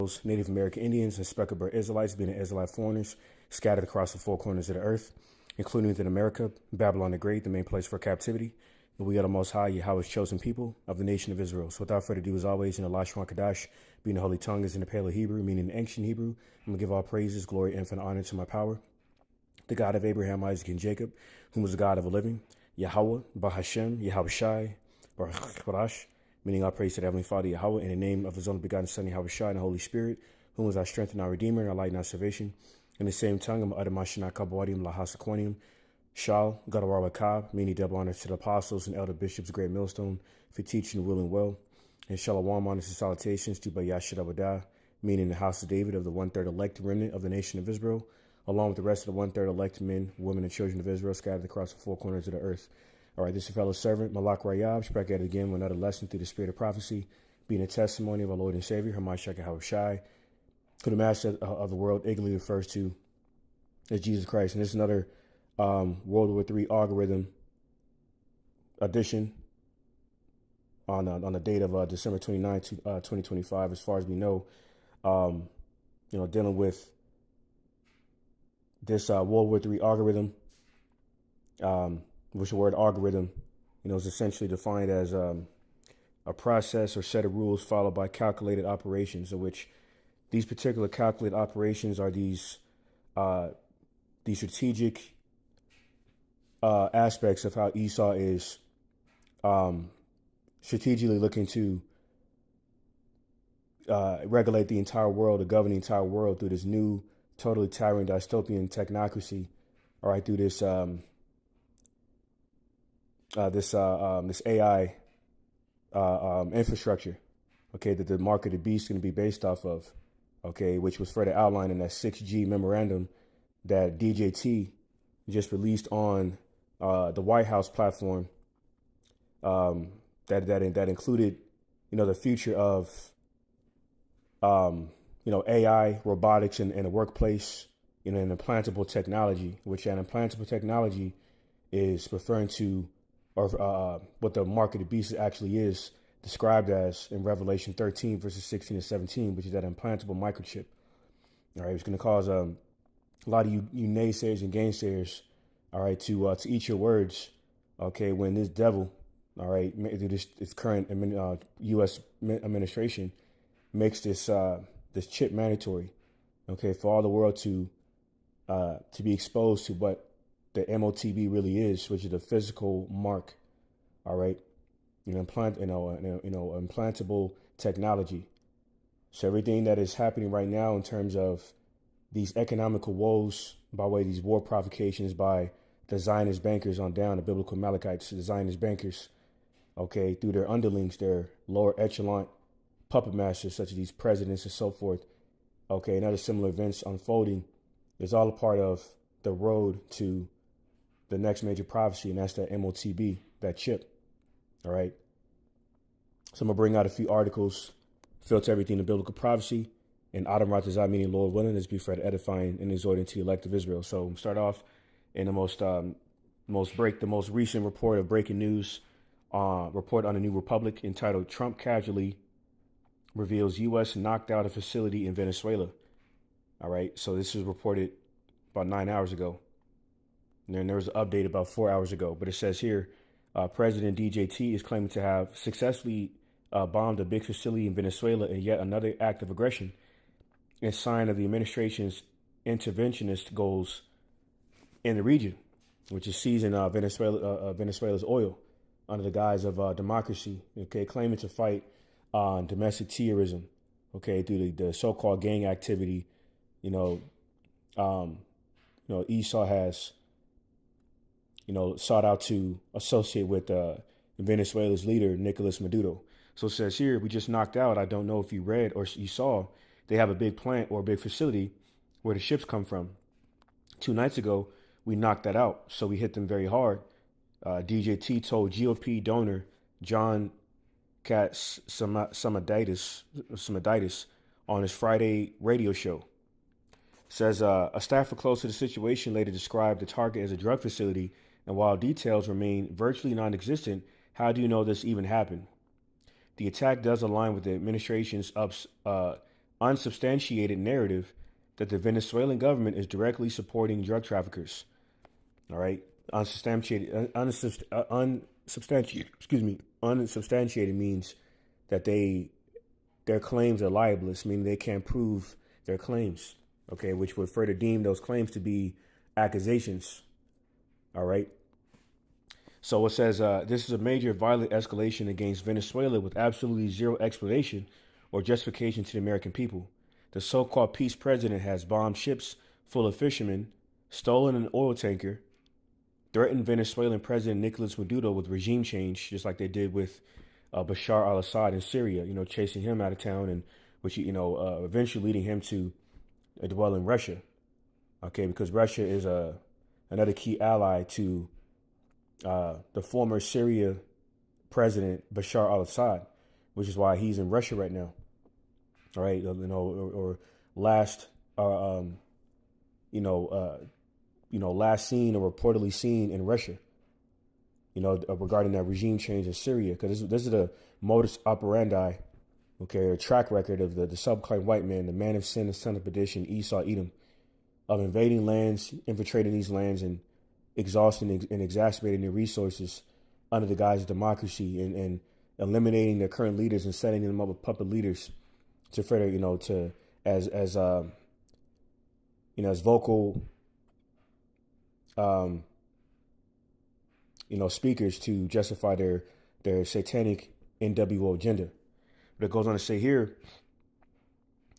Negroes, Native American Indians, and speckled bird Israelites, being the Israelite foreigners, scattered across the four corners of the earth, including within America, Babylon the Great, the main place for captivity. And we are the Most High, Yahweh's chosen people of the nation of Israel. So without further ado, as always, in the Lashon Kadash, being the holy tongue is in the Paleo Hebrew, meaning the ancient Hebrew. I'm going to give all praises, glory, infinite honor to my power, the God of Abraham, Isaac, and Jacob, whom was the God of the living, Yahweh, Bahashem, Yahweh Shai, Baruch Barash, meaning all praise to the Heavenly Father, Yahweh, in the name of his only begotten Son, Yahweh Shai, and the Holy Spirit, whom was our strength and our Redeemer, and our light and our salvation. In the same tongue, I'm utter Mashina Kabawadium, Lahasaquanium, Shal, Gadawara Kab, meaning double honors to the apostles and elder bishops, great millstone, for teaching the will and well. And Shalom honors and salutations to Bayashidabada, meaning the house of David, of the one-third elect remnant of the nation of Israel, along with the rest of the one-third elect men, women, and children of Israel scattered across the four corners of the earth. All right, this is your fellow servant, Malak Rayab, back at it again with another lesson through the spirit of prophecy, being a testimony of our Lord and Savior, Hamashiach Yahweh Shai, who the master of the world ignorantly refers to as Jesus Christ. And this is another World War III algorithm edition on the date of December 29, 2025, as far as we know, dealing with this World War III algorithm, which the word algorithm, is essentially defined as a process or set of rules followed by calculated operations, in which these particular calculated operations are these strategic aspects of how Esau is strategically looking to regulate the entire world, to govern the entire world through this new totalitarian dystopian technocracy, all right, through this this AI infrastructure, okay, that the mark of the beast is going to be based off of, okay, which was further outlined in that 6G memorandum that DJT just released on the White House platform, that included, the future of AI, robotics in the workplace, an implantable technology, which an implantable technology is referring to, or what the mark of the beast actually is described as in Revelation 13, verses 16 and 17, which is that implantable microchip. All right, it's going to cause a lot of you naysayers and gainsayers, all right, to eat your words, okay, when this devil, all right, this current U.S. administration makes this chip mandatory, okay, for all the world to be exposed to what the MOTB really is, which is a physical mark, all right, implantable technology. So everything that is happening right now in terms of these economical woes by way of these war provocations by the Zionist bankers on down, the biblical Amalekites, the Zionist bankers, okay, through their underlings, their lower echelon puppet masters, such as these presidents and so forth, okay, and other similar events unfolding, is all a part of the road to the next major prophecy, and that's that MOTB, that chip, all right? So I'm going to bring out a few articles, filter everything to biblical prophecy, and Adam Ratazah, meaning Lord willing, is be further edifying and exhorting to the elect of Israel. So we'll start off in the most recent report of breaking news, report on the New Republic entitled Trump Casually Reveals U.S. Knocked Out a Facility in Venezuela. All right, so this was reported about 9 hours ago. And then there was an update about 4 hours ago. But it says here, President DJT is claiming to have successfully bombed a big facility in Venezuela in yet another act of aggression and sign of the administration's interventionist goals in the region, which is seizing Venezuela's oil under the guise of democracy, okay, claiming to fight domestic terrorism, okay, through the so-called gang activity, Esau has, sought out to associate with Venezuela's leader, Nicolas Maduro. So it says here, we just knocked out, I don't know if you read or you saw, they have a big plant or a big facility where the ships come from. 2 nights ago, we knocked that out. So we hit them very hard. DJT told GOP donor John Samaditis on his Friday radio show. Says a staffer close to the situation later described the target as a drug facility, and while details remain virtually non-existent, how do you know this even happened? The attack does align with the administration's unsubstantiated narrative that the Venezuelan government is directly supporting drug traffickers. All right, unsubstantiated means that their claims are libelous, meaning they can't prove their claims. Okay, which would further deem those claims to be accusations. All right. So it says this is a major violent escalation against Venezuela with absolutely zero explanation or justification to the American people. The so-called peace president has bombed ships full of fishermen, stolen an oil tanker, threatened Venezuelan President Nicolas Maduro with regime change, just like they did with Bashar al-Assad in Syria, chasing him out of town, and which, eventually leading him to dwell in Russia. Okay, because Russia is another key ally to the former Syria president Bashar al-Assad, which is why he's in Russia right now. All right, or last, last seen or reportedly seen in Russia. Regarding that regime change in Syria, because this is the modus operandi, okay, a track record of the subclane white man, the man of sin, the son of perdition, Esau, Edom, of invading lands, infiltrating these lands, and exhausting and exacerbating their resources under the guise of democracy, and eliminating their current leaders and setting them up with puppet leaders to further, as vocal, speakers to justify their satanic NWO agenda. But it goes on to say here,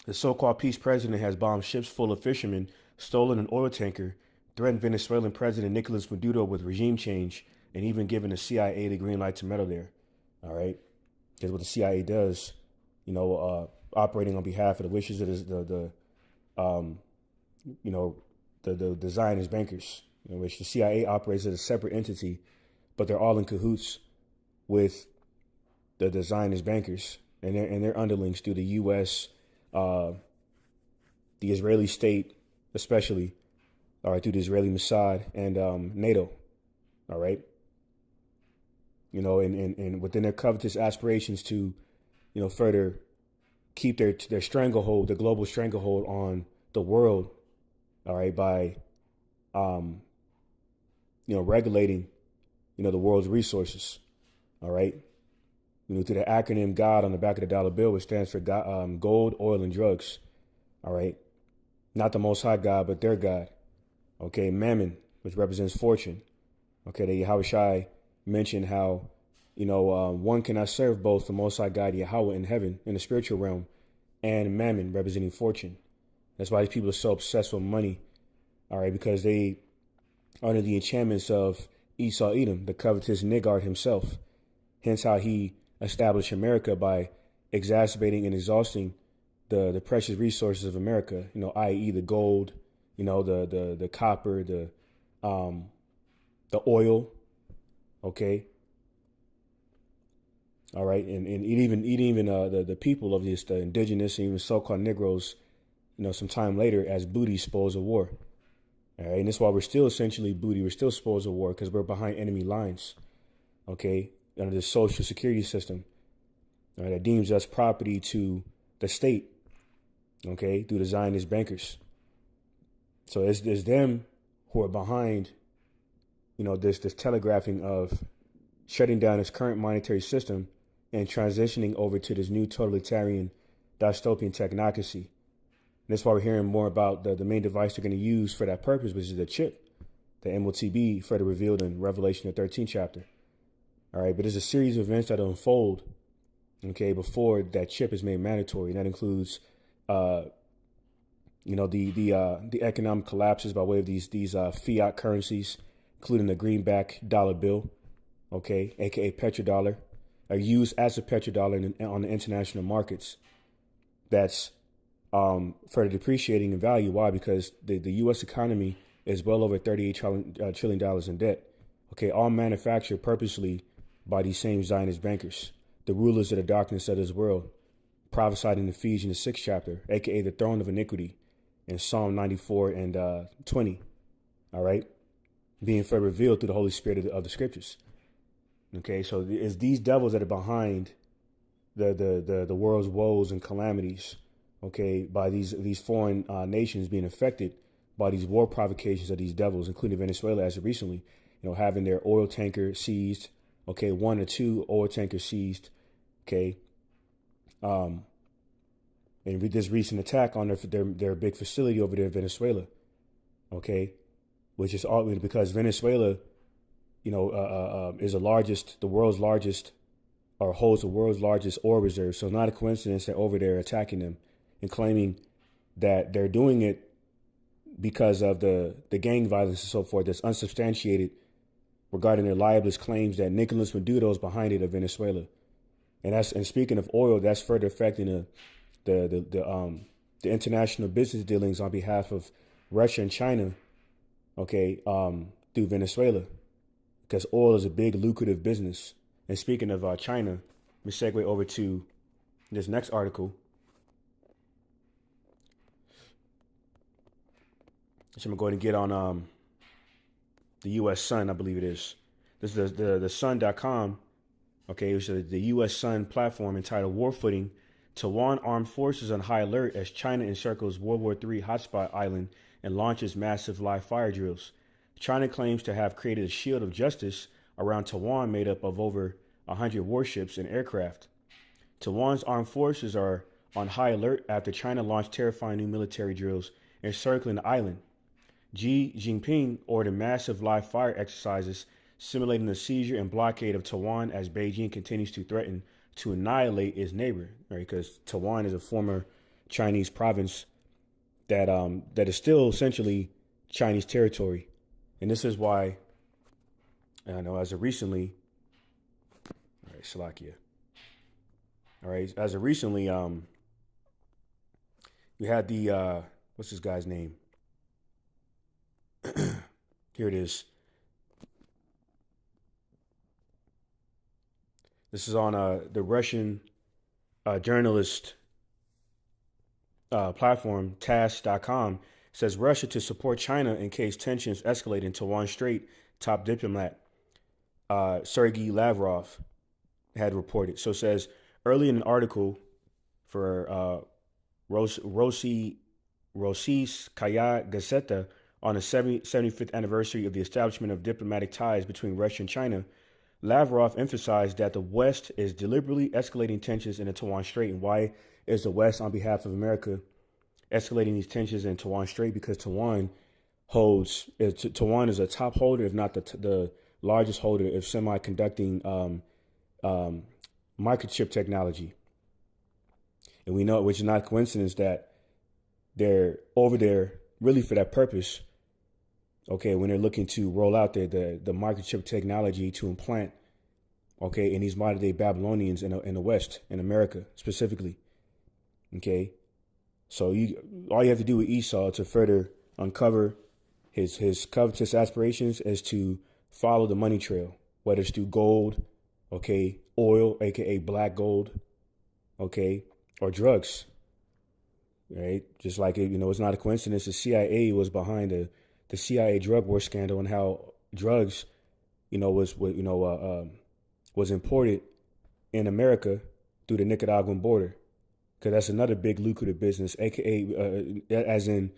the so-called peace president has bombed ships full of fishermen, stolen an oil tanker, threatened Venezuelan President Nicolas Maduro with regime change, and even given the CIA the green light to meddle there. All right, because what the CIA does, operating on behalf of the wishes of the Zionist bankers, in which the CIA operates as a separate entity, but they're all in cahoots with the Zionist bankers and their underlings through the U.S., the Israeli state, especially, all right, through the Israeli Mossad and NATO, all right, and within their covetous aspirations to, further keep their stranglehold, the global stranglehold on the world, all right, by, regulating, the world's resources, all right, through the acronym GOD on the back of the dollar bill, which stands for God, gold, oil, and drugs, all right, not the Most High God, but their God, okay, Mammon, which represents fortune, okay, the Yahushai mentioned how, one cannot serve both the Most High God, Yahweh, in heaven, in the spiritual realm, and Mammon, representing fortune. That's why these people are so obsessed with money, all right, because they are under the enchantments of Esau, Edom, the covetous niggard himself. Hence how he established America by exacerbating and exhausting the precious resources of America, i.e. the gold, the copper, the oil, okay, all right, and even the people of this, the indigenous and even so-called Negroes, some time later as booty, spoils of war. All right, and that's why we're still essentially booty. We're still spoils of war because we're behind enemy lines, okay, under the social security system, all right, that deems us property to the state, okay, through the Zionist bankers. So it's them who are behind, this telegraphing of shutting down its current monetary system and transitioning over to this new totalitarian dystopian technocracy. And that's why we're hearing more about the main device they're going to use for that purpose, which is the chip, the MOTB, further revealed in Revelation, the 13th chapter. All right, but there's a series of events that unfold, okay, before that chip is made mandatory. And that includes, the economic collapses by way of these fiat currencies, including the greenback dollar bill, okay, aka petrodollar, are used as a petrodollar on the international markets. That's further depreciating in value. Why? Because the U.S. economy is well over $38 trillion in debt. Okay, all manufactured purposely by these same Zionist bankers, the rulers of the darkness of this world, prophesied in Ephesians, the 6th chapter, aka the throne of iniquity, in Psalm 94 and 20. All right, being further revealed through the Holy Spirit of the scriptures. Okay, so it's these devils that are behind the world's woes and calamities. okay, by these foreign nations being affected by these war provocations of these devils, including Venezuela as of recently, having their oil tanker seized, okay, one or two oil tankers seized, okay, and with this recent attack on their big facility over there in Venezuela, okay, which is all because Venezuela, is the world's largest, or holds the world's largest oil reserve. So not a coincidence that over there attacking them and claiming that they're doing it because of the gang violence and so forth that's unsubstantiated regarding their libelous claims that Nicolas Maduro is behind it of Venezuela. And speaking of oil, that's further affecting the international business dealings on behalf of Russia and China, okay, through Venezuela, because oil is a big lucrative business. And speaking of China, let me segue over to this next article. So I'm going to get on the U.S. Sun, I believe it is. This is the Sun.com, okay, which is the U.S. Sun platform entitled War Footing. Taiwan Armed Forces on high alert as China encircles World War III hotspot island and launches massive live fire drills. China claims to have created a shield of justice around Taiwan made up of over 100 warships and aircraft. Taiwan's armed forces are on high alert after China launched terrifying new military drills encircling the island. Xi Jinping ordered massive live fire exercises simulating the seizure and blockade of Taiwan as Beijing continues to threaten to annihilate its neighbor, right? Because Taiwan is a former Chinese province that is still essentially Chinese territory. And this is why, I know as of recently, all right, Slovakia. All right, as of recently, we had the, what's this guy's name? Here it is. This is on the Russian journalist platform, TASS.com. Says Russia to support China in case tensions escalate in Taiwan Strait. Top diplomat Sergei Lavrov had reported. So it says early in an article for Rossiyskaya Gazeta on the 75th anniversary of the establishment of diplomatic ties between Russia and China, Lavrov emphasized that the West is deliberately escalating tensions in the Taiwan Strait. And why is the West, on behalf of America, escalating these tensions in Taiwan Strait? Because Taiwan is a top holder, if not the largest holder of semiconducting microchip technology. And we know, which is not a coincidence, that they're over there really for that purpose. Okay, when they're looking to roll out the microchip technology to implant, okay, in these modern day Babylonians in the West, in America specifically. Okay, so all you have to do with Esau to further uncover his covetous aspirations is to follow the money trail, whether it's through gold, okay, oil, aka black gold, okay, or drugs. Right, just like it's not a coincidence the CIA was behind the CIA drug war scandal and how drugs, was imported in America through the Nicaraguan border, because that's another big lucrative business, aka as in,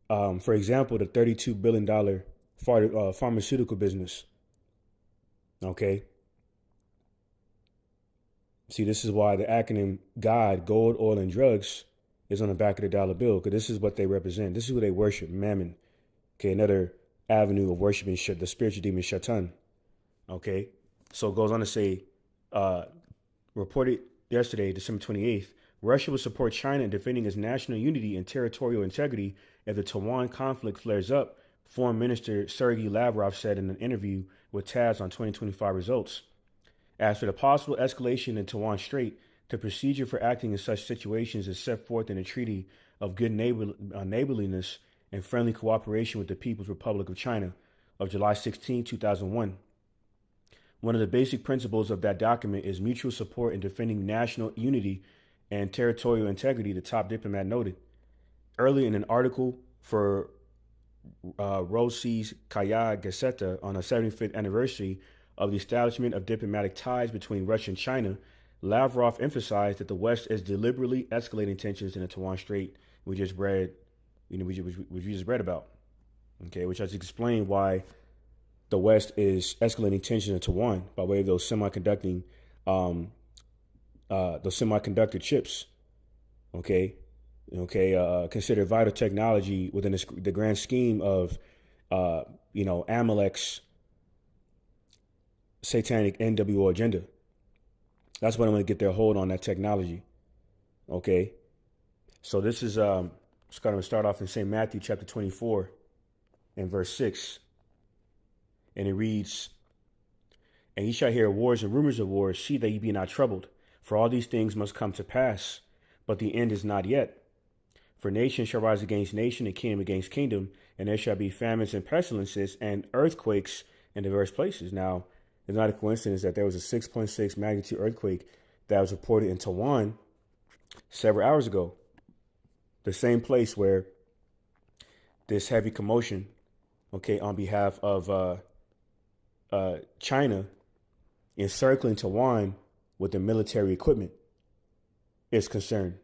for example, the $32 billion pharmaceutical business. Okay. See, this is why the acronym GOD, gold, oil, and drugs, is on the back of the dollar bill, because this is what they represent. This is who they worship, Mammon. Okay, another avenue of worshiping the spiritual demon Shaitan. Okay, so it goes on to say, reported yesterday, December 28th, Russia will support China in defending its national unity and territorial integrity if the Taiwan conflict flares up, Foreign Minister Sergei Lavrov said in an interview with TASS on 2025 results. As for the possible escalation in Taiwan Strait, the procedure for acting in such situations is set forth in the Treaty of Good Neighborliness and Friendly Cooperation with the People's Republic of China of July 16, 2001. One of the basic principles of that document is mutual support in defending national unity and territorial integrity, the top diplomat noted. Early in an article for Rossiyskaya Gazeta on the 75th anniversary of the establishment of diplomatic ties between Russia and China, Lavrov emphasized that the West is deliberately escalating tensions in the Taiwan Strait. We just read, which we just read about. Okay, which has explained why the West is escalating tensions in Taiwan by way of those semiconductor chips. Okay, considered vital technology within the grand scheme of, Amalek's satanic NWO agenda. That's when I'm going to get their hold on that technology. Okay, so this is it's going to start off in St. Matthew chapter 24 and verse 6, and it reads, "And ye shall hear wars and rumors of wars. See that ye be not troubled, for all these things must come to pass, but the end is not yet. For nation shall rise against nation, and kingdom against kingdom, and there shall be famines and pestilences and earthquakes in diverse places." Now, it's not a coincidence that there was a 6.6 magnitude earthquake that was reported in Taiwan several hours ago. The same place where this heavy commotion, on behalf of China encircling Taiwan with the military equipment is concerned.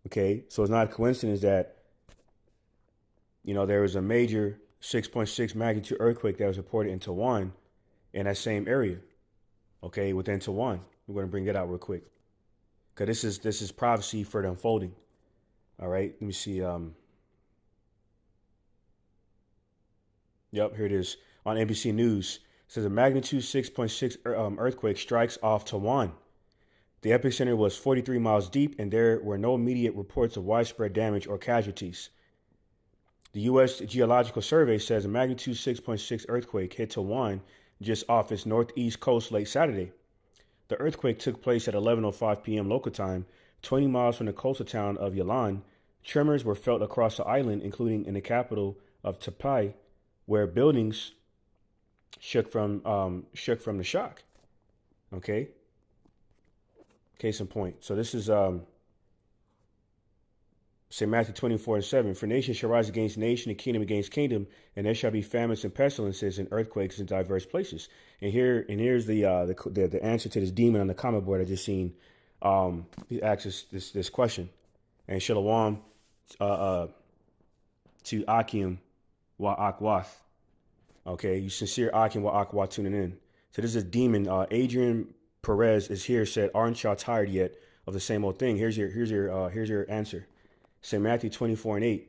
Okay, so it's not a coincidence that, there was a major 6.6 magnitude earthquake that was reported in Taiwan in that same area, within Taiwan. We're going to bring that out real quick, because this is prophecy for the unfolding. All right, let me see. Yep, here it is on NBC News. It says a magnitude 6.6 earthquake strikes off Taiwan. The epicenter was 43 miles deep, and there were no immediate reports of widespread damage or casualties. The U.S. Geological Survey says a magnitude 6.6 earthquake hit Taiwan just off its northeast coast late Saturday. The earthquake took place at 11:05 p.m. local time, 20 miles from the coastal town of Yilan. Tremors were felt across the island, including in the capital of Taipei, where buildings shook from the shock. Okay. Case in point. So this is St. Matthew 24:7. For nation shall rise against nation, and kingdom against kingdom, and there shall be famines and pestilences and earthquakes in diverse places. And here's the answer to this demon on the comment board I just seen. He asks this question, and Shalom to Akim wa Akwath. Okay, you sincere Akim wa Akwath tuning in. So this is a demon. Adrian Perez is here. Said, "Aren't y'all tired yet of the same old thing?" Here's your answer. St. Matthew 24:8.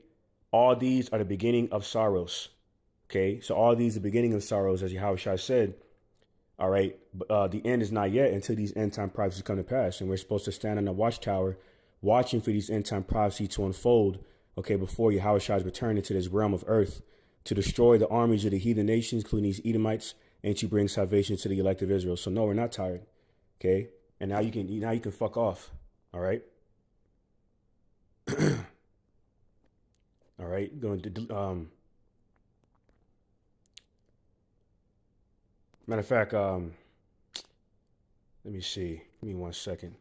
All these are the beginning of sorrows. Okay, so all these are the beginning of sorrows, as Yahushua said. All right, but the end is not yet until these end time prophecies come to pass, and we're supposed to stand on the watchtower, watching for these end time prophecies to unfold. Okay, before Yahushua's return into this realm of earth, to destroy the armies of the heathen nations, including these Edomites, and to bring salvation to the elect of Israel. So no, we're not tired. Okay, and now you can fuck off. All right. All right, going to matter of fact, let me see. Give me 1 second.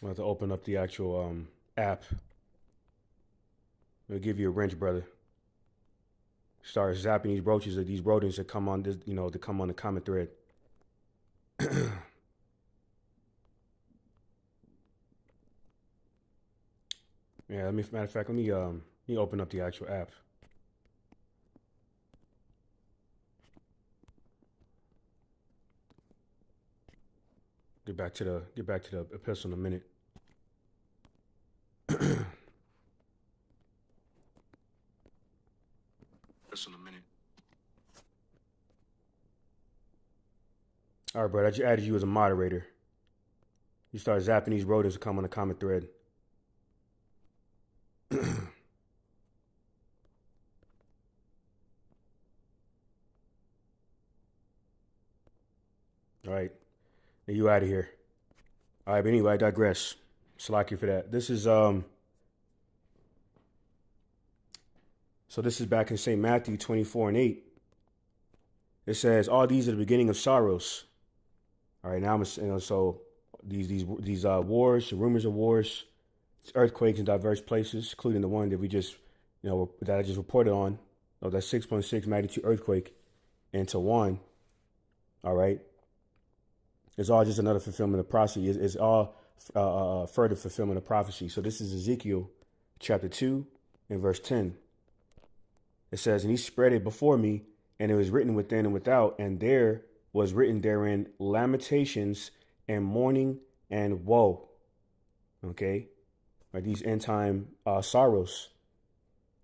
I have to open up the actual app. It'll give you a wrench, brother. Start zapping these roaches or these rodents that come on this, to come on the comment thread. Yeah, matter of fact, let me open up the actual app. Get back to the epistle in a minute. All right, bro. I just added you as a moderator. You start zapping these rodents to come on the comment thread. All right. Now you out of here. All right, but anyway, I digress. Slack you for that. This is so this is back in St. Matthew 24:8. It says, all these are the beginning of sorrows. All right, now so these wars, rumors of wars, earthquakes in diverse places, including the one that we just that I just reported on, that 6.6 magnitude earthquake in Taiwan. All right, it's all just another fulfillment of prophecy. It's all further fulfillment of prophecy. So this is Ezekiel chapter 2 and verse 10. It says, "And he spread it before me, and it was written within and without, and there was written therein lamentations and mourning and woe." Okay, right, these end time sorrows.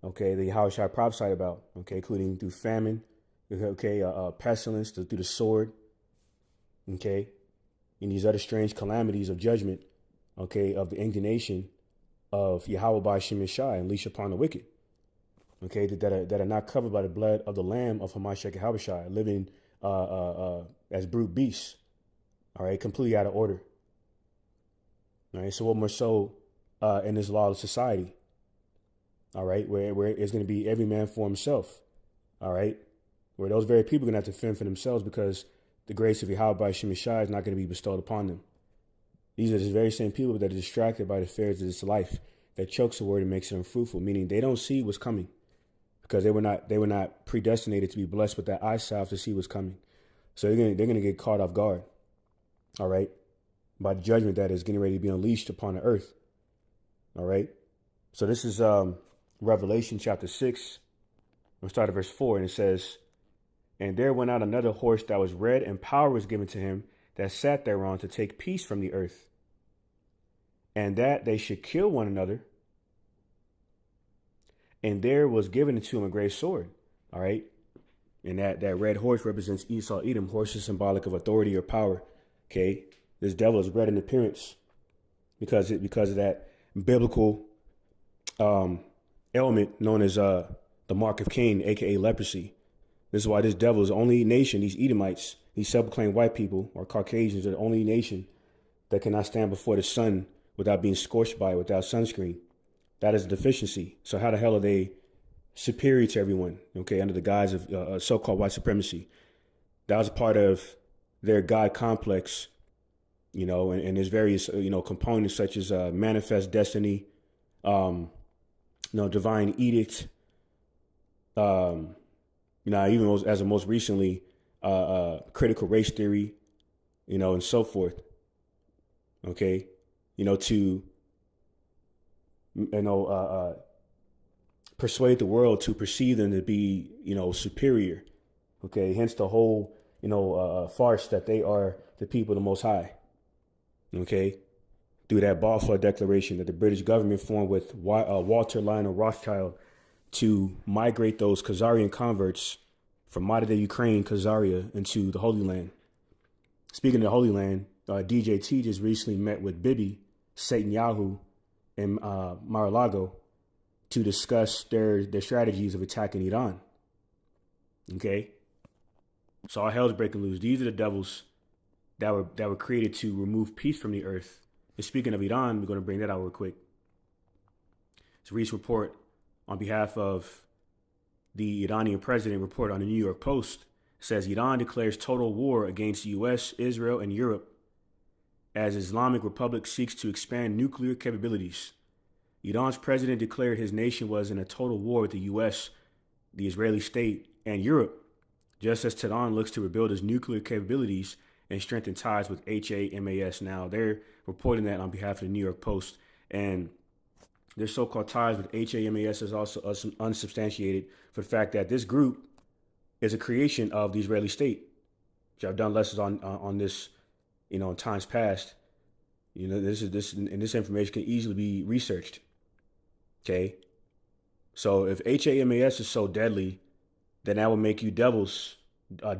Okay, the Yahushua prophesied about. Okay, including through famine. Okay, pestilence, through the sword. Okay, and these other strange calamities of judgment. Okay, of the indignation of Yahweh by Shemeshai unleashed upon the wicked. Okay, that are not covered by the blood of the Lamb of Hamashiach Yahushua, living as brute beasts. All right, completely out of order. All right, so what more so in this lawless society? All right, where it's going to be every man for himself. All right, where those very people are going to have to fend for themselves because the grace of Yahweh by Shemeshai is not going to be bestowed upon them. These are the very same people that are distracted by the affairs of this life, that chokes the word and makes it unfruitful, meaning they don't see what's coming because they were not predestinated to be blessed with that eye salve to see what's coming. So they're gonna get caught off guard, all right, by the judgment that is getting ready to be unleashed upon the earth. All right. So this is Revelation chapter 6. We'll start at verse 4, and it says, "And there went out another horse that was red, and power was given to him that sat thereon to take peace from the earth, and that they should kill one another. And there was given to him a great sword." All right. And that red horse represents Esau, Edom. Horse is symbolic of authority or power. Okay. This devil is red in appearance because of that biblical element known as the mark of Cain, aka leprosy. This is why this devil is the only nation, these Edomites, these self-proclaimed white people or Caucasians are the only nation that cannot stand before the sun without being scorched by it, without sunscreen. That is a deficiency. So how the hell are they superior to everyone, okay, under the guise of so-called white supremacy? That was a part of their God complex, and there's various, components such as manifest destiny, divine edict, even as of most recently, critical race theory, and so forth. Okay, to persuade the world to perceive them to be, superior. Okay, hence the whole, farce that they are the people of the Most High. Okay, through that Balfour Declaration that the British government formed with Walter Lionel Rothschild to migrate those Khazarian converts from modern-day Ukraine, Khazaria, into the Holy Land. Speaking of the Holy Land, DJT just recently met with Bibi, Satan Yahoo, and Mar-a-Lago to discuss their strategies of attacking Iran. Okay, so all hell's breaking loose. These are the devils that were created to remove peace from the earth. And speaking of Iran, we're going to bring that out real quick. It's a recent report on behalf of the Iranian president. Report on the New York Post says Iran declares total war against the U.S., Israel, and Europe as Islamic Republic seeks to expand nuclear capabilities. Iran's president declared his nation was in a total war with the U.S., the Israeli state, and Europe, just as Tehran looks to rebuild its nuclear capabilities and strengthen ties with HAMAS. Now, they're reporting that on behalf of the New York Post, and their so-called ties with HAMAS is also unsubstantiated for the fact that this group is a creation of the Israeli state, which I've done lessons on this, in times past. This information can easily be researched. Okay, so if HAMAS is so deadly, then that will make you devils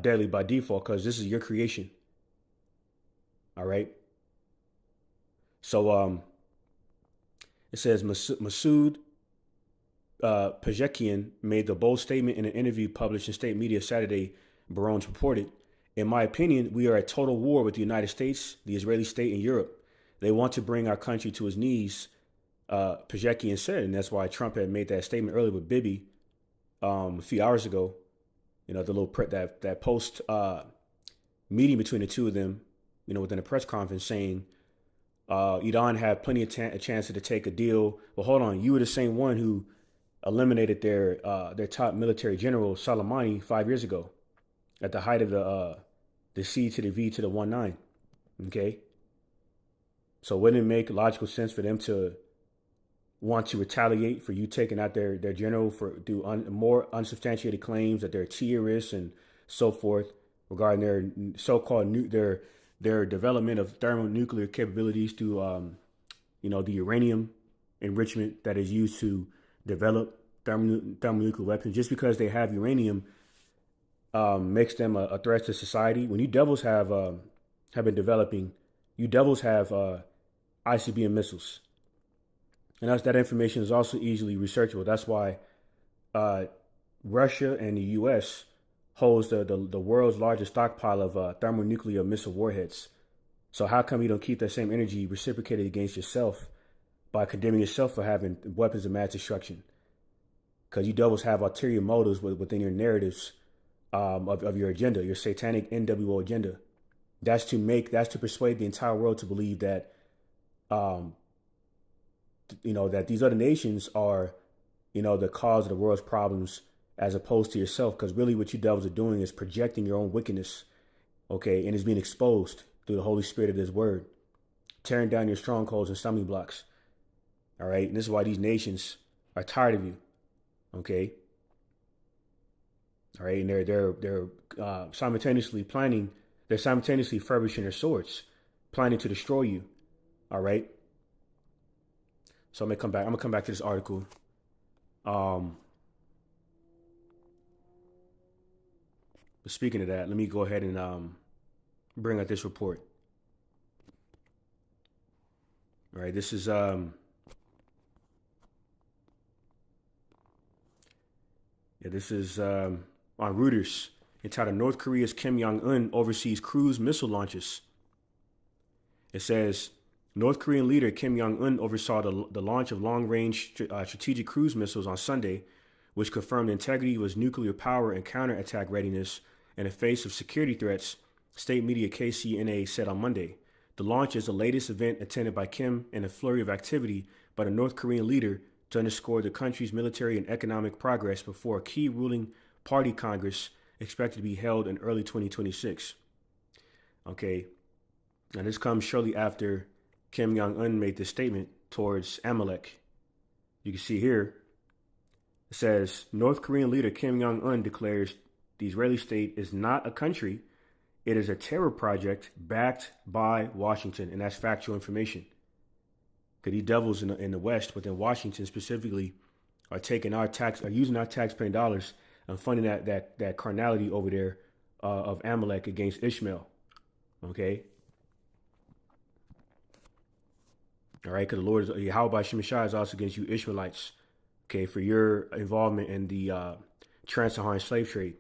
deadly by default because this is your creation. All right. So it says Masoud Pezeshkian made the bold statement in an interview published in state media Saturday. Barones reported, "In my opinion, we are at total war with the United States, the Israeli state, and Europe. They want to bring our country to its knees," Pezeshkian said, and that's why Trump had made that statement earlier with Bibi a few hours ago. The little that post meeting between the two of them within a press conference saying Iran had plenty of a chance to take a deal. Well, hold on, you were the same one who eliminated their top military general Soleimani 5 years ago, at the height of the C to the V to the 19. Okay, so wouldn't it make logical sense for them to want to retaliate for you taking out their general for more unsubstantiated claims that they're terrorists and so forth regarding their so-called their development of thermonuclear capabilities through the uranium enrichment that is used to develop thermonuclear weapons. Just because they have uranium makes them a threat to society. When you devils have been developing, you devils have ICBM missiles. And that information is also easily researchable. That's why Russia and the U.S. holds the world's largest stockpile of thermonuclear missile warheads. So how come you don't keep that same energy reciprocated against yourself by condemning yourself for having weapons of mass destruction? Because you devils have ulterior motives within your narratives of your agenda, your satanic NWO agenda. That's to persuade the entire world to believe that that these other nations are, the cause of the world's problems, as opposed to yourself. Because really what you devils are doing is projecting your own wickedness, okay? And it's being exposed through the Holy Spirit of this word, tearing down your strongholds and stumbling blocks, all right? And this is why these nations are tired of you, okay? All right, and they're simultaneously furbishing their swords, planning to destroy you, all right? So I'm gonna come back to this article. But speaking of that, let me go ahead and bring up this report. All right, this is on Reuters, entitled "North Korea's Kim Jong-un oversees cruise missile launches." It says North Korean leader Kim Jong-un oversaw the launch of long-range strategic cruise missiles on Sunday, which confirmed the integrity of his nuclear power and counterattack readiness in the face of security threats, state media KCNA said on Monday. The launch is the latest event attended by Kim in a flurry of activity by the North Korean leader to underscore the country's military and economic progress before a key ruling party Congress expected to be held in early 2026. Okay, now this comes shortly after Kim Jong-un made this statement towards Amalek. You can see here, it says, North Korean leader Kim Jong-un declares the Israeli state is not a country. It is a terror project backed by Washington. And that's factual information. Because these devils in the West, within Washington specifically, are using our taxpaying dollars and funding that carnality over there of Amalek against Ishmael. Okay? All right, because the Lord, Yahweh Shemashai, is also against you Ishmaelites, okay, for your involvement in the trans-Saharan slave trade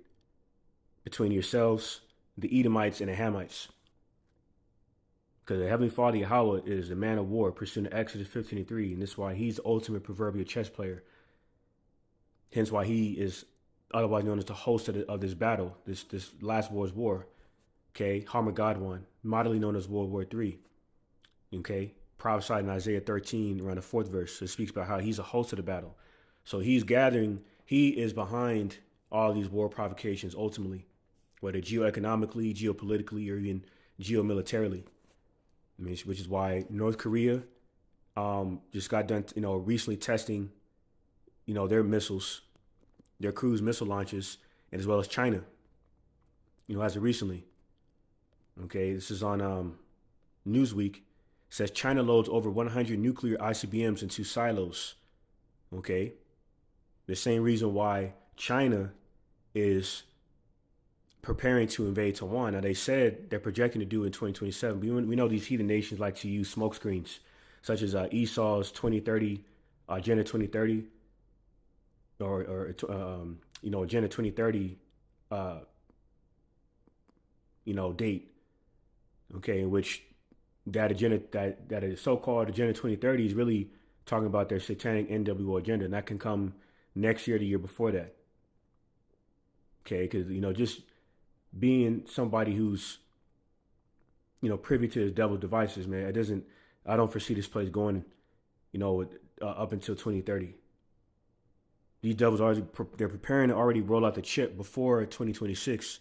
between yourselves, the Edomites, and the Hamites. Because the Heavenly Father, Yahweh, is the man of war, pursuing Exodus 15:3, and this is why he's the ultimate proverbial chess player. Hence why he is otherwise known as the host of this battle, this last war's war, okay, Armageddon, moderately known as World War III, okay? Prophesied in Isaiah 13, around the 4th verse. It speaks about how he's a host of the battle. So he is behind all these war provocations ultimately, whether geoeconomically, geopolitically, or even geomilitarily. I mean, which is why North Korea just got done, recently testing, their missiles, their cruise missile launches, and as well as China, as of recently. Okay, this is on Newsweek. Says China loads over 100 nuclear ICBMs into silos. Okay. The same reason why China is preparing to invade Taiwan. Now, they said they're projecting to do it in 2027. We know these heathen nations like to use smokescreens, such as Esau's 2030, Agenda 2030, or Agenda 2030, date. Okay, in which that agenda, that is so-called Agenda 2030, is really talking about their satanic NWO agenda, and that can come next year, the year before that. Okay, because just being somebody who's privy to his devil's devices, man. I don't foresee this place going, up until 2030. These devils they're preparing to already roll out the chip before 2026.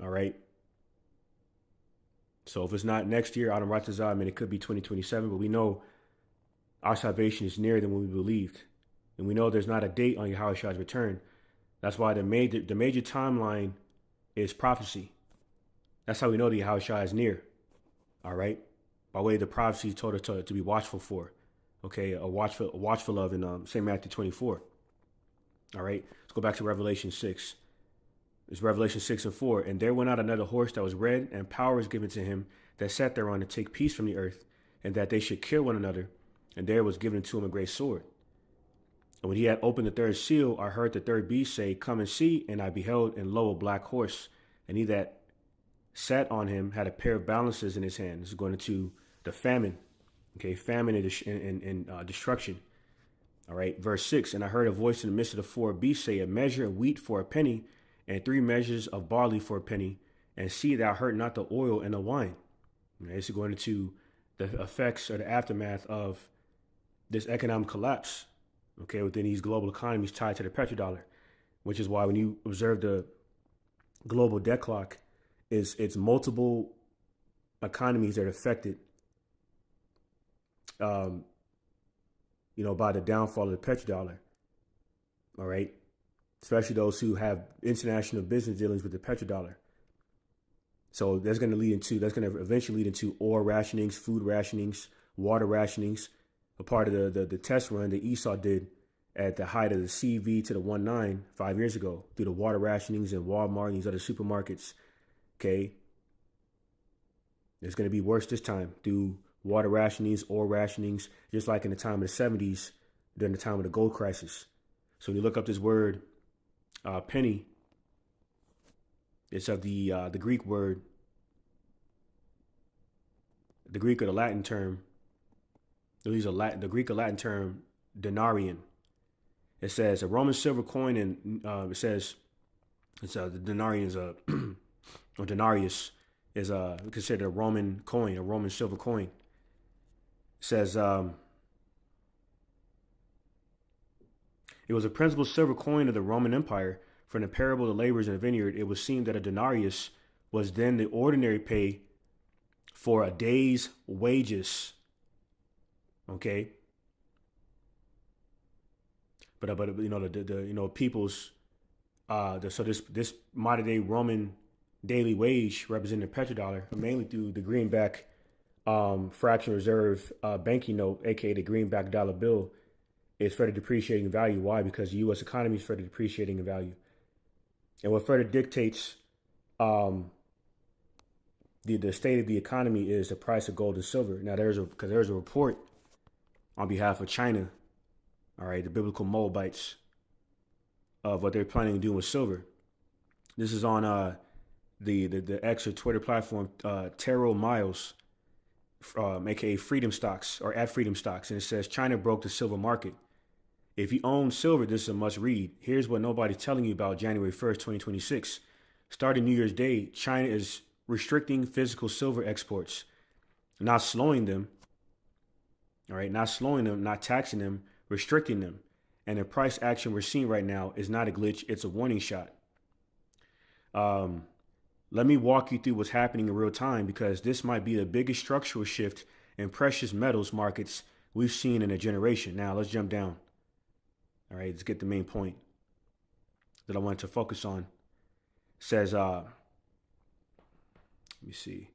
All right. So if it's not next year, Adam Ratazah, I mean, it could be 2027, but we know our salvation is nearer than what we believed. And we know there's not a date on Yahushua's return. That's why the major timeline is prophecy. That's how we know the Yahushua is near. All right. By way of the prophecy told us to be watchful for. Okay. Watchful of in St. Matthew 24. All right. Let's go back to Revelation 6. It's Revelation 6:4. And there went out another horse that was red, and power was given to him that sat thereon to take peace from the earth, and that they should kill one another. And there was given to him a great sword. And when he had opened the third seal, I heard the third beast say, Come and see. And I beheld, and lo, a black horse. And he that sat on him had a pair of balances in his hand. This is going into the famine. Okay, famine and destruction. All right, verse 6. And I heard a voice in the midst of the four beasts say, A measure of wheat for a penny, and 3 measures of barley for a penny, and see thou hurt not the oil and the wine. Okay, this is going into the effects or the aftermath of this economic collapse, okay, within these global economies tied to the petrodollar, which is why when you observe the global debt clock, it's multiple economies that are affected, by the downfall of the petrodollar. All right, especially those who have international business dealings with the petrodollar. So that's going to eventually lead into oil rationings, food rationings, water rationings. A part of the test run that Esau did at the height of the CV to the 1.9 5 years ago through the water rationings in Walmart and these other supermarkets. Okay. It's going to be worse this time through water rationings, oil rationings, just like in the time of the 70s during the time of the gold crisis. So when you look up this word, penny, it's of the Greek word, the Greek or the Latin term. The Greek or Latin term denarian. It says a Roman silver coin, and it says the denarian is or denarius is considered a Roman coin, a Roman silver coin. It says it was a principal silver coin of the Roman Empire. From the parable of the laborers in the vineyard, it would seem that a denarius was then the ordinary pay for a day's wages. Okay, but the people's so this modern day Roman daily wage representing the petrodollar, mainly through the greenback fractional reserve banking note, aka the greenback dollar bill, is further depreciating in value. Why? Because the U.S. economy is further depreciating in value, and what further dictates the state of the economy is the price of gold and silver. Now there's a report on behalf of China, all right, the biblical Moabites, of what they're planning to do with silver. This is on the X or Twitter platform, Taro Miles, aka Freedom Stocks or at Freedom Stocks, and it says China broke the silver market. If you own silver, this is a must read. Here's what nobody's telling you about January 1st, 2026. Starting New Year's Day, China is restricting physical silver exports, not slowing them. All right, not slowing them, not taxing them, restricting them. And the price action we're seeing right now is not a glitch, it's a warning shot. Let me walk you through what's happening in real time, because this might be the biggest structural shift in precious metals markets we've seen in a generation. Now, let's jump down. All right, let's get the main point that I wanted to focus on. It says, let me see.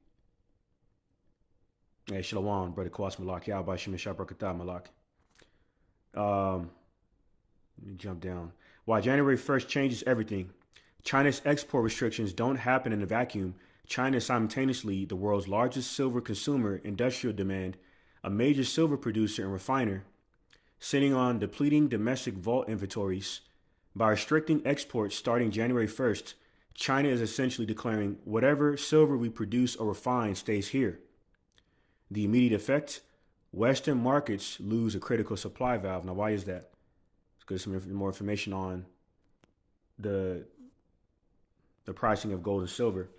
Hey, Shalom, brother Kwas Malak. Yahba Shemesha Brakatah Malak. Let me jump down. Why January 1st changes everything. China's export restrictions don't happen in a vacuum. China is simultaneously the world's largest silver consumer, industrial demand, a major silver producer and refiner, sitting on depleting domestic vault inventories. By restricting exports starting January 1st, China is essentially declaring whatever silver we produce or refine stays here. The immediate effect, Western markets lose a critical supply valve. Now, why is that? Let's get some more information on the pricing of gold and silver.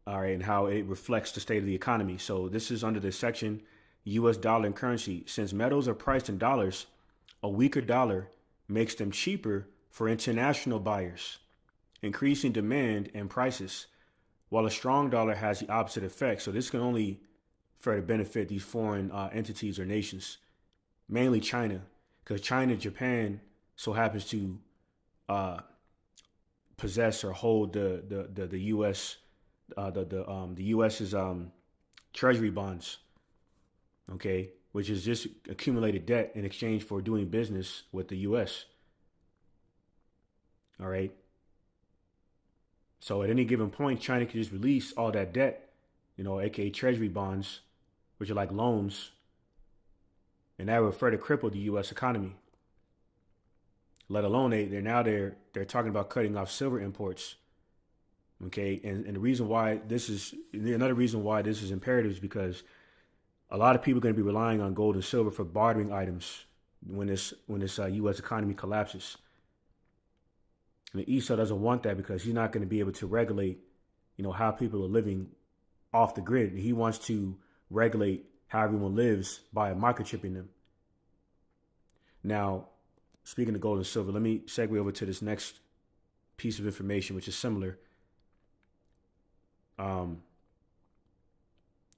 all right, and how it reflects the state of the economy. So this is under the section U.S. dollar and currency. Since metals are priced in dollars, a weaker dollar makes them cheaper for international buyers, increasing demand and prices, while a strong dollar has the opposite effect. So this can only further benefit these foreign entities or nations, mainly China, because China, Japan, so happens to uh, possess or hold the U.S. The U.S.'s treasury bonds, okay, which is just accumulated debt in exchange for doing business with the U.S. All right. So at any given point, China can just release all that debt, aka treasury bonds, which are like loans, and that would further cripple the U.S. economy. Let alone they're talking about cutting off silver imports. Okay, and the reason why this is another reason why this is imperative is because a lot of people are going to be relying on gold and silver for bartering items when this U.S. economy collapses. And the Esau doesn't want that because he's not going to be able to regulate, how people are living off the grid. He wants to regulate how everyone lives by microchipping them. Now, speaking of gold and silver, let me segue over to this next piece of information, which is similar. Let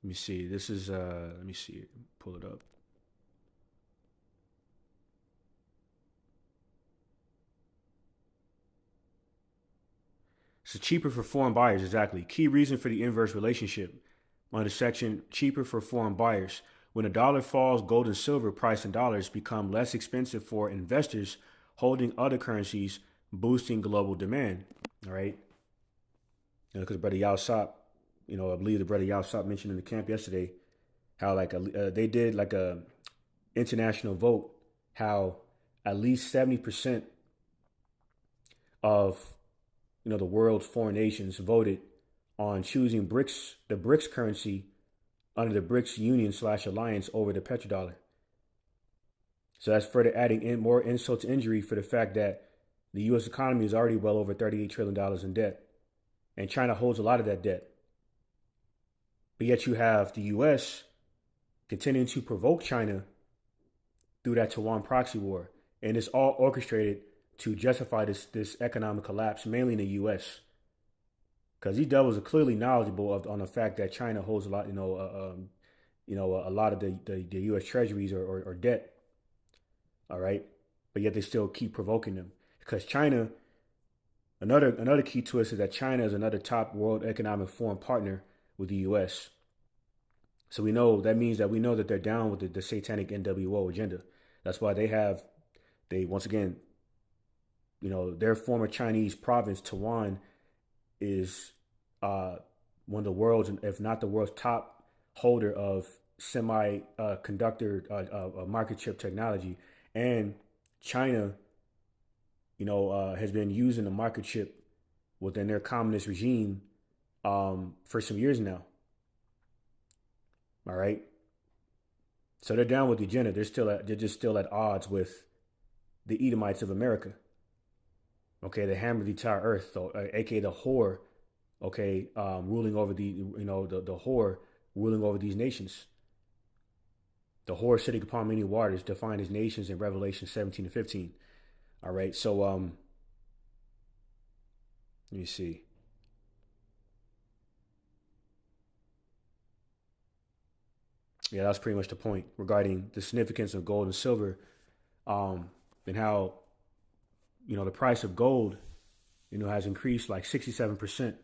me see. This is let me see. Pull it up. So cheaper for foreign buyers, exactly. Key reason for the inverse relationship. Under section cheaper for foreign buyers. When the dollar falls, gold and silver priced in dollars become less expensive for investors holding other currencies, boosting global demand. All right. Because Brother Yao I believe the Brother Yao mentioned in the camp yesterday how they did like a international vote, how at least 70% of the world's foreign nations voted on choosing the BRICS currency under the BRICS Union / alliance over the petrodollar. So that's further adding in more insult to injury for the fact that the U.S. economy is already well over $38 trillion in debt, and China holds a lot of that debt. But yet you have the U.S. continuing to provoke China through that Taiwan proxy war, and it's all orchestrated to justify this economic collapse, mainly in the U.S. Because these devils are clearly knowledgeable on the fact that China holds a lot, a lot of the U.S. treasuries or debt. All right, but yet they still keep provoking them because China. Another key twist is that China is another top world economic foreign partner with the U.S. So we know that they're down with the satanic NWO agenda. That's why once again, their former Chinese province, Taiwan, is one of the world's, if not the world's top holder of semiconductor microchip technology. And China, has been using the microchip within their communist regime for some years now. All right. So they're down with the agenda. They're just still at odds with the Edomites of America. Okay, they hammered the entire earth, so, aka the whore. Okay, ruling over the whore ruling over these nations. The whore sitting upon many waters, defined as nations in Revelation 17 and 15. All right, so let me see. Yeah, that's pretty much the point regarding the significance of gold and silver, and how the price of gold has increased like 67%,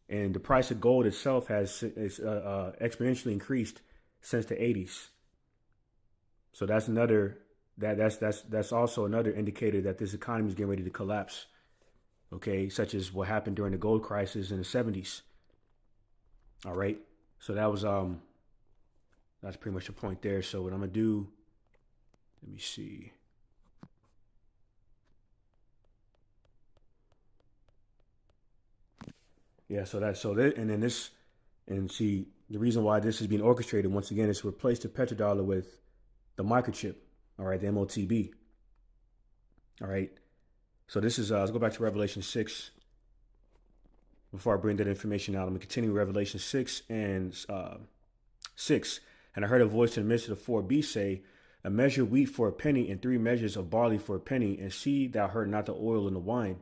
and the price of gold itself has exponentially increased since the 80s. So that's also another indicator that this economy is getting ready to collapse. Okay, such as what happened during the gold crisis in the 70s. All right, so that's pretty much the point there. So what I'm gonna do, let me see. Yeah, and see the reason why this is being orchestrated once again is to replace the petrodollar with the microchip. All right, the MOTB. All right, so this is let's go back to Revelation 6. Before I bring that information out, I'm going to continue Revelation 6 and 6. And I heard a voice in the midst of the four beasts say, a measure of wheat for a penny, and 3 measures of barley for a penny, and see thou heard not the oil and the wine.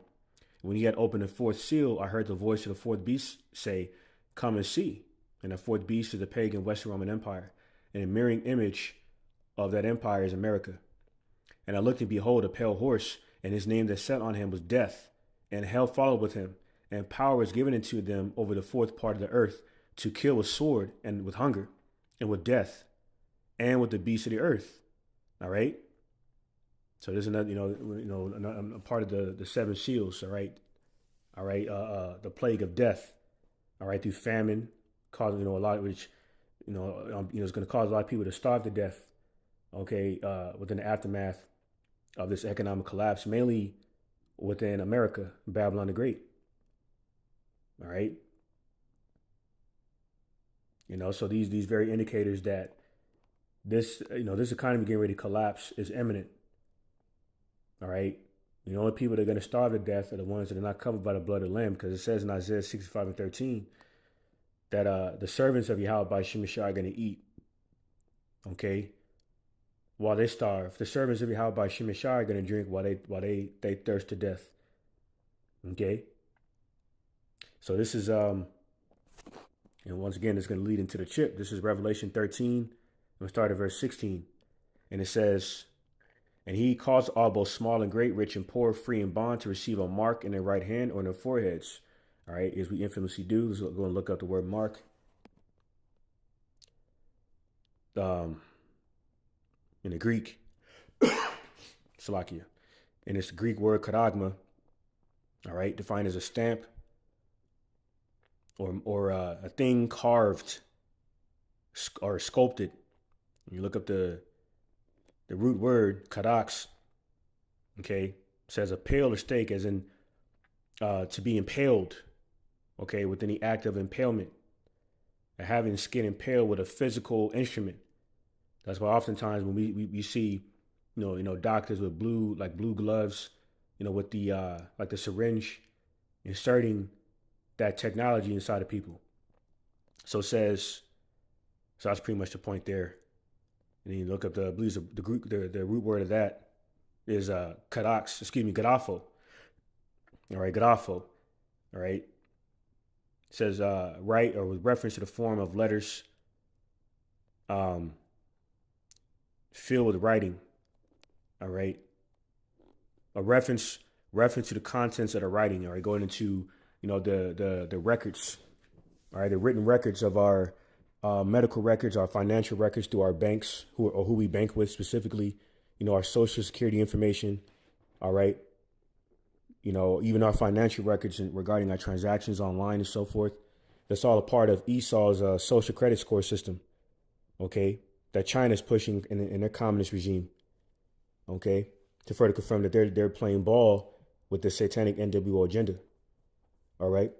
When he had opened the fourth seal, I heard the voice of the fourth beast say, come and see. And the fourth beast is the pagan Western Roman Empire, and a mirroring image of that empire is America. And I looked, and behold, a pale horse, and his name that sat on him was Death, and hell followed with him, and power was given unto them over the fourth part of the earth to kill with sword, and with hunger, and with death, and with the beasts of the earth. All right. So there's another, a part of the 7 seals. All right. All right. The plague of death. All right. Through famine, causing, a lot, which, is going to cause a lot of people to starve to death. Okay. Within the aftermath of this economic collapse, mainly within America, Babylon the Great. All right. So these very indicators that this economy getting ready to collapse is imminent. All right. The only people that are going to starve to death are the ones that are not covered by the blood of the Lamb, because it says in Isaiah 65 and 13 that the servants of Yahweh by Shemashah are going to eat. Okay. While they starve, the servants of Yahweh by Shemashah are going to drink while they thirst to death. Okay. So this is and once again, it's going to lead into the chip. This is Revelation 13. We'll start at verse 16. And it says, and he caused all both small and great, rich and poor, free and bond, to receive a mark in their right hand or in their foreheads. All right, as we infamously do, let's go and look up the word mark. In the Greek, Salakia. And it's the Greek word karagma, all right, defined as a stamp or a thing carved or sculpted. You look up the root word karax, okay, it says a pale or stake, as in to be impaled, okay, with any act of impalement, having skin impaled with a physical instrument. That's why oftentimes when we see, doctors with blue gloves, with the like the syringe, inserting that technology inside of people. So that's pretty much the point there. And then you look up the root word of that is gadafo. All right, gadafo. All right. It says right, or with reference to the form of letters filled with writing. All right. A reference to the contents of the writing. All right, going into the records. All right, the written records of our medical records, our financial records through our banks, who we bank with specifically, our social security information. All right. Even our financial records regarding our transactions online and so forth. That's all a part of Esau's social credit score system. Okay. That China's pushing in their communist regime. Okay. To further confirm that they're playing ball with the satanic NWO agenda. All right.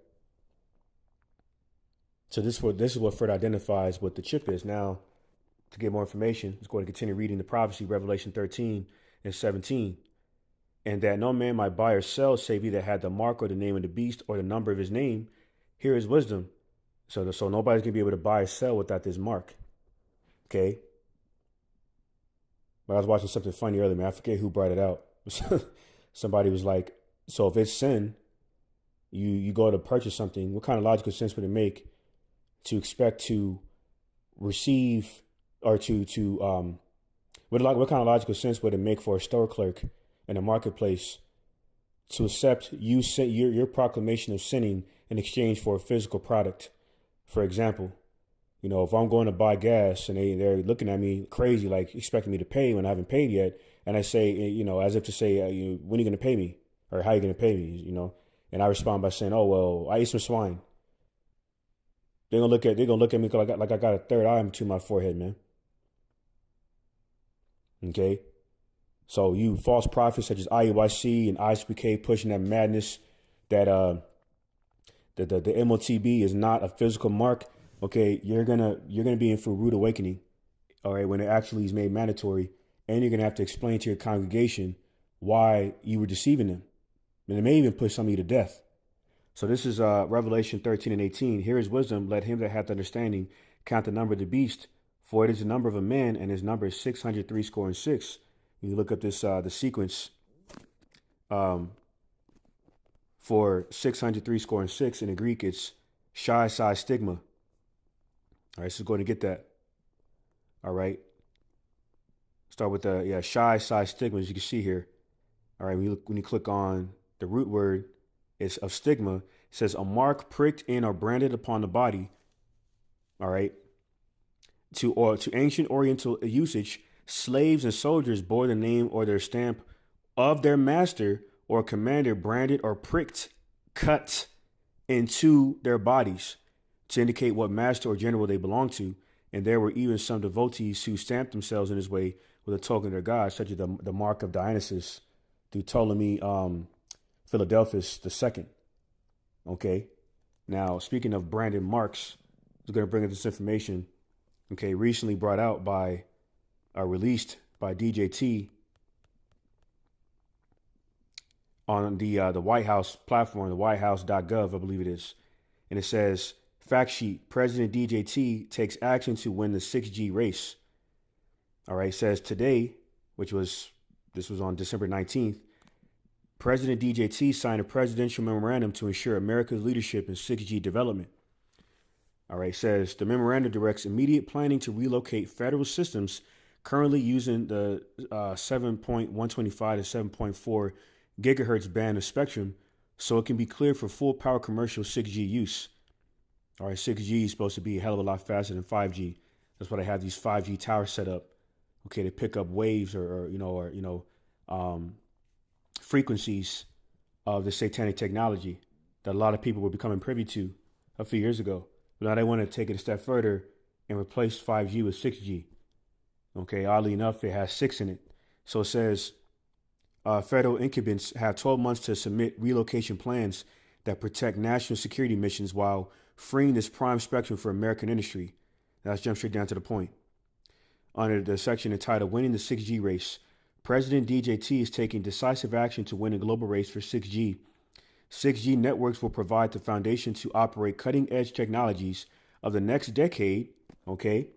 So this is what further identifies what the chip is. Now, to get more information, let's go ahead and continue reading the prophecy, Revelation 13 and 17. And that no man might buy or sell save he that had the mark or the name of the beast or the number of his name. Here is wisdom. So nobody's going to be able to buy or sell without this mark. Okay. But I was watching something funny earlier, man. I forget who brought it out. Somebody was like, so if it's sin, you go to purchase something, what kind of logical sense would it make to expect to receive, or what kind of logical sense would it make for a store clerk in a marketplace to accept your proclamation of sinning in exchange for a physical product? For example, if I'm going to buy gas and they're looking at me crazy, like expecting me to pay when I haven't paid yet, and I say, as if to say, when are you going to pay me, or how are you going to pay me, and I respond by saying, oh well, I ate some swine. They're gonna look at me like I got a third eye to my forehead, man. Okay, so you false prophets such as IUIC and ISPK pushing that madness that the MOTB is not a physical mark. Okay, you're gonna be in for a rude awakening. All right, when it actually is made mandatory, and you're gonna have to explain to your congregation why you were deceiving them, and it may even push some of you to death. So this is Revelation 13 and 18. Here is wisdom. Let him that hath understanding count the number of the beast, for it is the number of a man, and his number is 603 score and six. You look up this the sequence for 603 score and six. In the Greek, it's Shai Psi Stigma. All right, so go ahead and get that. All right. Start with the Shai Psi Stigma, as you can see here. All right, when you click on the root word, it's of stigma. It says a mark pricked in or branded upon the body. All right. To ancient Oriental usage, slaves and soldiers bore the name or their stamp of their master or commander branded or pricked, cut into their bodies to indicate what master or general they belonged to. And there were even some devotees who stamped themselves in this way with a token of their god, such as the mark of Dionysus through Ptolemy Philadelphus II. Okay. Now, speaking of branded marks, I'm going to bring up this information. Okay, recently brought out by, released by DJT on the White House platform, the whitehouse.gov, I believe it is. And it says, fact sheet, President DJT takes action to win the 6G race. All right, it says today, this was on December 19th, President DJT signed a presidential memorandum to ensure America's leadership in 6G development. All right, it says the memorandum directs immediate planning to relocate federal systems currently using the 7.125 to 7.4 gigahertz band of spectrum so it can be cleared for full power commercial 6G use. All right, 6G is supposed to be a hell of a lot faster than 5G. That's why they have these 5G towers set up. Okay, to pick up waves or frequencies of the satanic technology that a lot of people were becoming privy to a few years ago. But now they want to take it a step further and replace 5G with 6G. Okay, oddly enough, it has 6 in it. So it says federal incumbents have 12 months to submit relocation plans that protect national security missions while freeing this prime spectrum for American industry. Now let's jump straight down to the point. Under the section entitled Winning the 6G Race, President DJT is taking decisive action to win a global race for 6G. 6G networks will provide the foundation to operate cutting-edge technologies of the next decade, okay,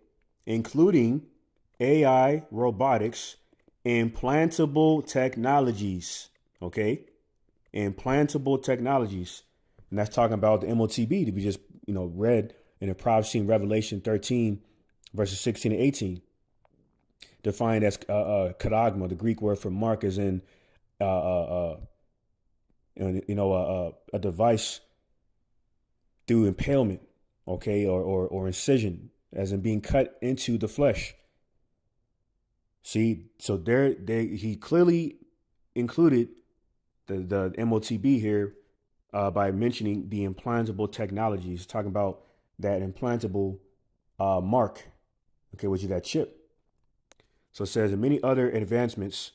including AI, robotics, implantable technologies, okay, implantable technologies. And that's talking about the MOTB that we just, read in the prophecy in Revelation 13, verses 16 and 18. Defined as charagma, the Greek word for mark, is in a device through impalement, okay, or incision, as in being cut into the flesh. See, so he clearly included the MOTB here by mentioning the implantable technologies, talking about that implantable mark, okay, which is that chip. So it says, and many other advancements.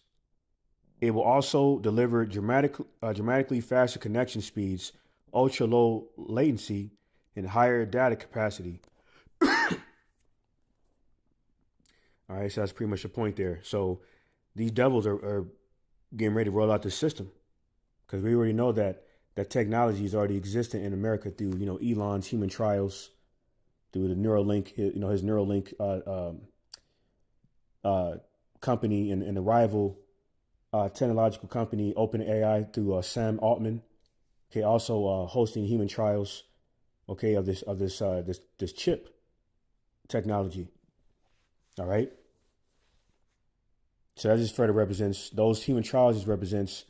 It will also deliver dramatically faster connection speeds, ultra low latency, and higher data capacity. All right, so that's pretty much the point there. So these devils are getting ready to roll out this system because we already know that technology is already existing in America through, Elon's human trials, through the Neuralink, his Neuralink company and the rival technological company OpenAI through Sam Altman. Okay, also hosting human trials, okay, of this chip technology. All right. So that just further represents those human trials. Just represents,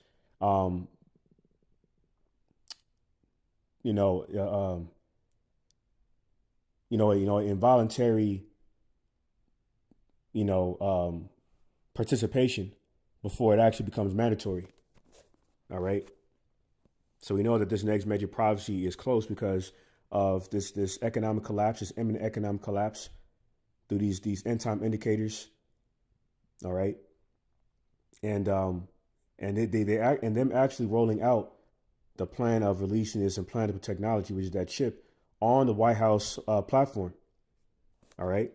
involuntary, participation before it actually becomes mandatory. All right. So we know that this next major prophecy is close because of this economic collapse, this imminent economic collapse through these end time indicators. All right. And them actually rolling out the plan of releasing this implantable technology, which is that chip, on the White House platform. All right.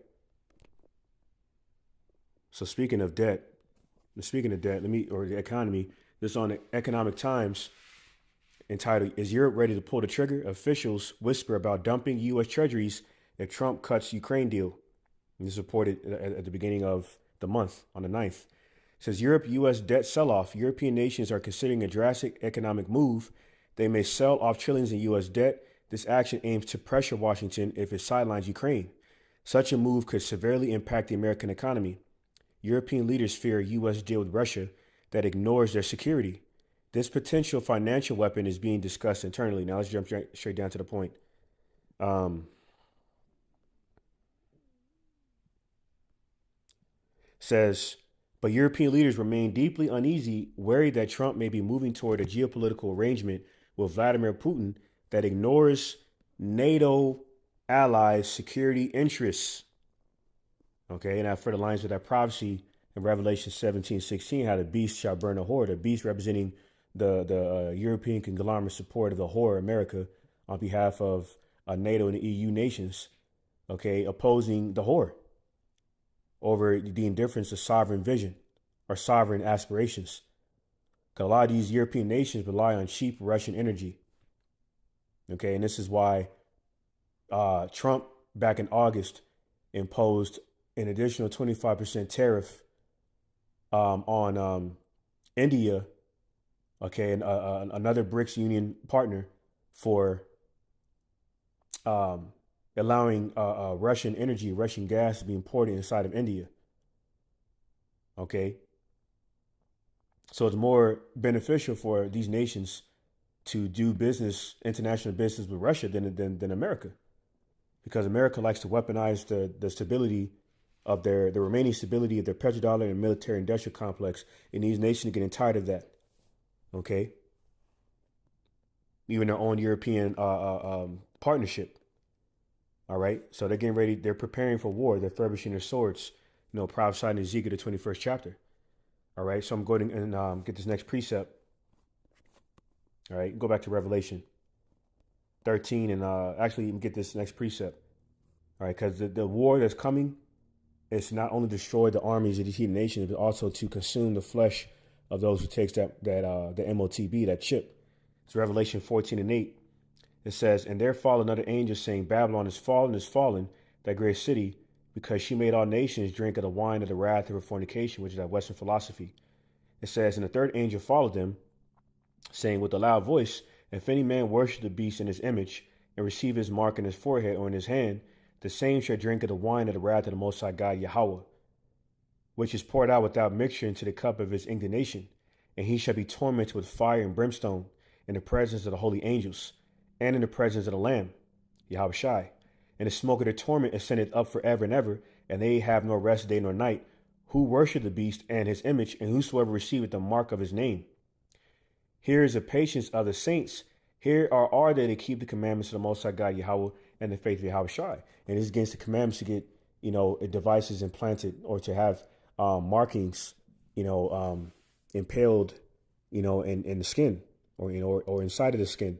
So speaking of debt, or the economy, this on the Economic Times, entitled, "Is Europe Ready to Pull the Trigger? Officials whisper about dumping U.S. treasuries if Trump cuts Ukraine deal." And this is reported at the beginning of the month on the 9th. It says, Europe-U.S. debt sell-off. European nations are considering a drastic economic move. They may sell off trillions in U.S. debt. This action aims to pressure Washington if it sidelines Ukraine. Such a move could severely impact the American economy. European leaders fear a U.S. deal with Russia that ignores their security. This potential financial weapon is being discussed internally. Now let's jump straight down to the point. Says, but European leaders remain deeply uneasy, worried that Trump may be moving toward a geopolitical arrangement with Vladimir Putin that ignores NATO allies' security interests. Okay, and that further aligns with that prophecy in Revelation 17:16, how the beast shall burn a whore, the beast representing the European conglomerate support of the whore America on behalf of NATO and the EU nations, okay, opposing the whore over the indifference of sovereign vision or sovereign aspirations. Because a lot of these European nations rely on cheap Russian energy. Okay, and this is why Trump back in August imposed an additional 25% tariff on India, okay, and another BRICS union partner for allowing Russian energy, Russian gas to be imported inside of India. Okay. So it's more beneficial for these nations to do business, international business with Russia than America. Because America likes to weaponize the stability of the remaining stability of their petrodollar and military industrial complex. And these nations are getting tired of that. Okay. Even their own European partnership. All right. So they're getting ready. They're preparing for war. They're furbishing their swords, prophesying in Ezekiel, the 21st chapter. All right. So I'm going and get this next precept. All right. Go back to Revelation 13 and actually get this next precept. All right. Because the war that's coming is not only destroy the armies of these heathen nations, but also to consume the flesh of those who takes the MOTB, that chip. It's Revelation 14:8. It says, and there followed another angel saying, Babylon is fallen, that great city, because she made all nations drink of the wine of the wrath of her fornication, which is that Western philosophy. It says, and the third angel followed them, saying with a loud voice, if any man worship the beast in his image, and receive his mark in his forehead or in his hand, the same shall drink of the wine of the wrath of the Most High God Yahweh, which is poured out without mixture into the cup of his indignation. And he shall be tormented with fire and brimstone in the presence of the holy angels, and in the presence of the Lamb, Yahweh Shai. And the smoke of their torment ascended up forever and ever, and they have no rest day nor night, who worship the beast and his image, and whosoever receiveth the mark of his name. Here is the patience of the saints. Here are they to keep the commandments of the Most High God Yahweh and the faith of Yahweh Shai. And it's against the commandments to get, devices implanted or to have markings, impaled, in the skin or inside of the skin.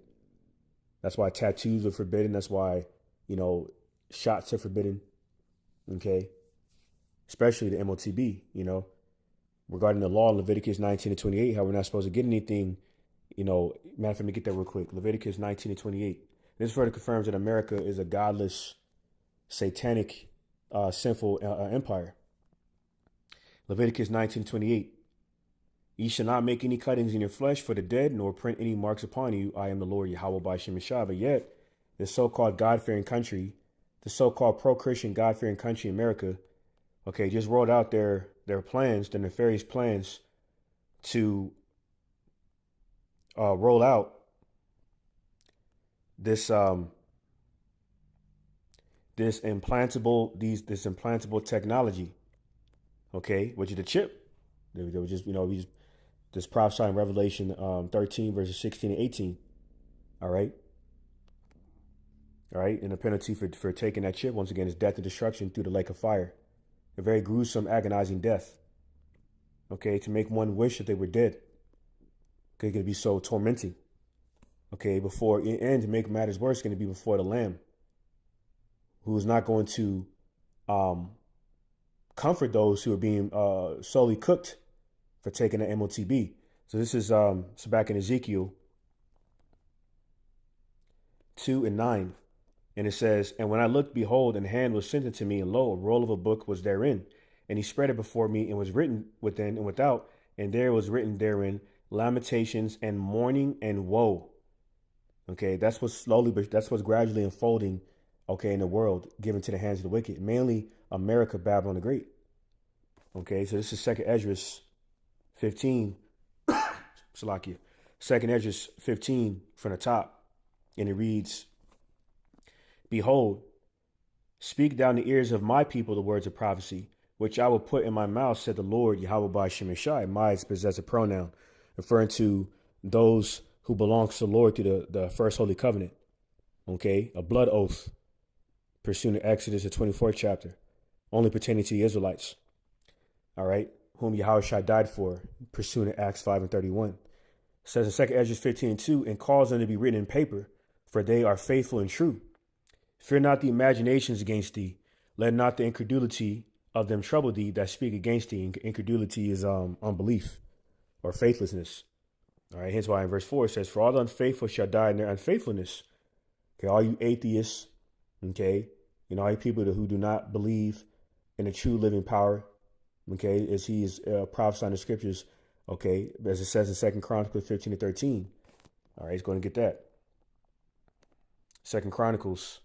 That's why tattoos are forbidden. That's why, shots are forbidden. Okay. Especially the MOTB, regarding the law in Leviticus 19:28, how we're not supposed to get anything, matter of fact, let me get that real quick. Leviticus 19:28. This further confirms that America is a godless, satanic, sinful empire. Leviticus 19:28. Ye shall not make any cuttings in your flesh for the dead, nor print any marks upon you. I am the Lord Yahweh by Shem Shah. But yet, the so-called God-fearing country, the so-called pro-Christian God-fearing country, America, okay, just rolled out their plans, their nefarious plans to roll out this implantable technology, okay, which is the chip. They were just, this prophesy in Revelation 13, verses 16 and 18. All right. And the penalty for taking that chip, once again, is death and destruction through the lake of fire. A very gruesome, agonizing death. Okay, to make one wish that they were dead. Okay, it's going to be so tormenting. Okay, and to make matters worse, it's going to be before the Lamb, who is not going to comfort those who are being solely cooked for taking the MOTB. So this is so back in Ezekiel 2 and 9. And it says, and when I looked, behold, and a hand was sent unto me, and lo, a roll of a book was therein. And he spread it before me, and was written within and without, and there was written therein lamentations and mourning and woe. Okay, that's what's gradually unfolding, okay, in the world, given to the hands of the wicked, mainly America, Babylon the Great. Okay, so this is Second Esdras 15, Salakia. Second Esdras 15 from the top, and it reads, behold, speak down the ears of my people the words of prophecy, which I will put in my mouth, said the Lord, Yahweh by Shemeshai. My is possessive pronoun, referring to those who belong to the Lord through the first holy covenant. Okay, a blood oath, pursuant to Exodus, the 24th chapter, only pertaining to the Israelites. All right, whom Yahushua died for, pursuant to Acts 5 and 31. It says in 2 Esdras 15 and 2, and cause them to be written in paper, for they are faithful and true. Fear not the imaginations against thee. Let not the incredulity of them trouble thee that speak against thee. Incredulity is unbelief or faithlessness. All right, hence why in verse 4 it says, for all the unfaithful shall die in their unfaithfulness. Okay, all you atheists, okay, all you people who do not believe in the true living power, okay, as he is prophesying the scriptures, okay, as it says in 2 Chronicles 15 to 13. All right, he's going to get that. 2 Chronicles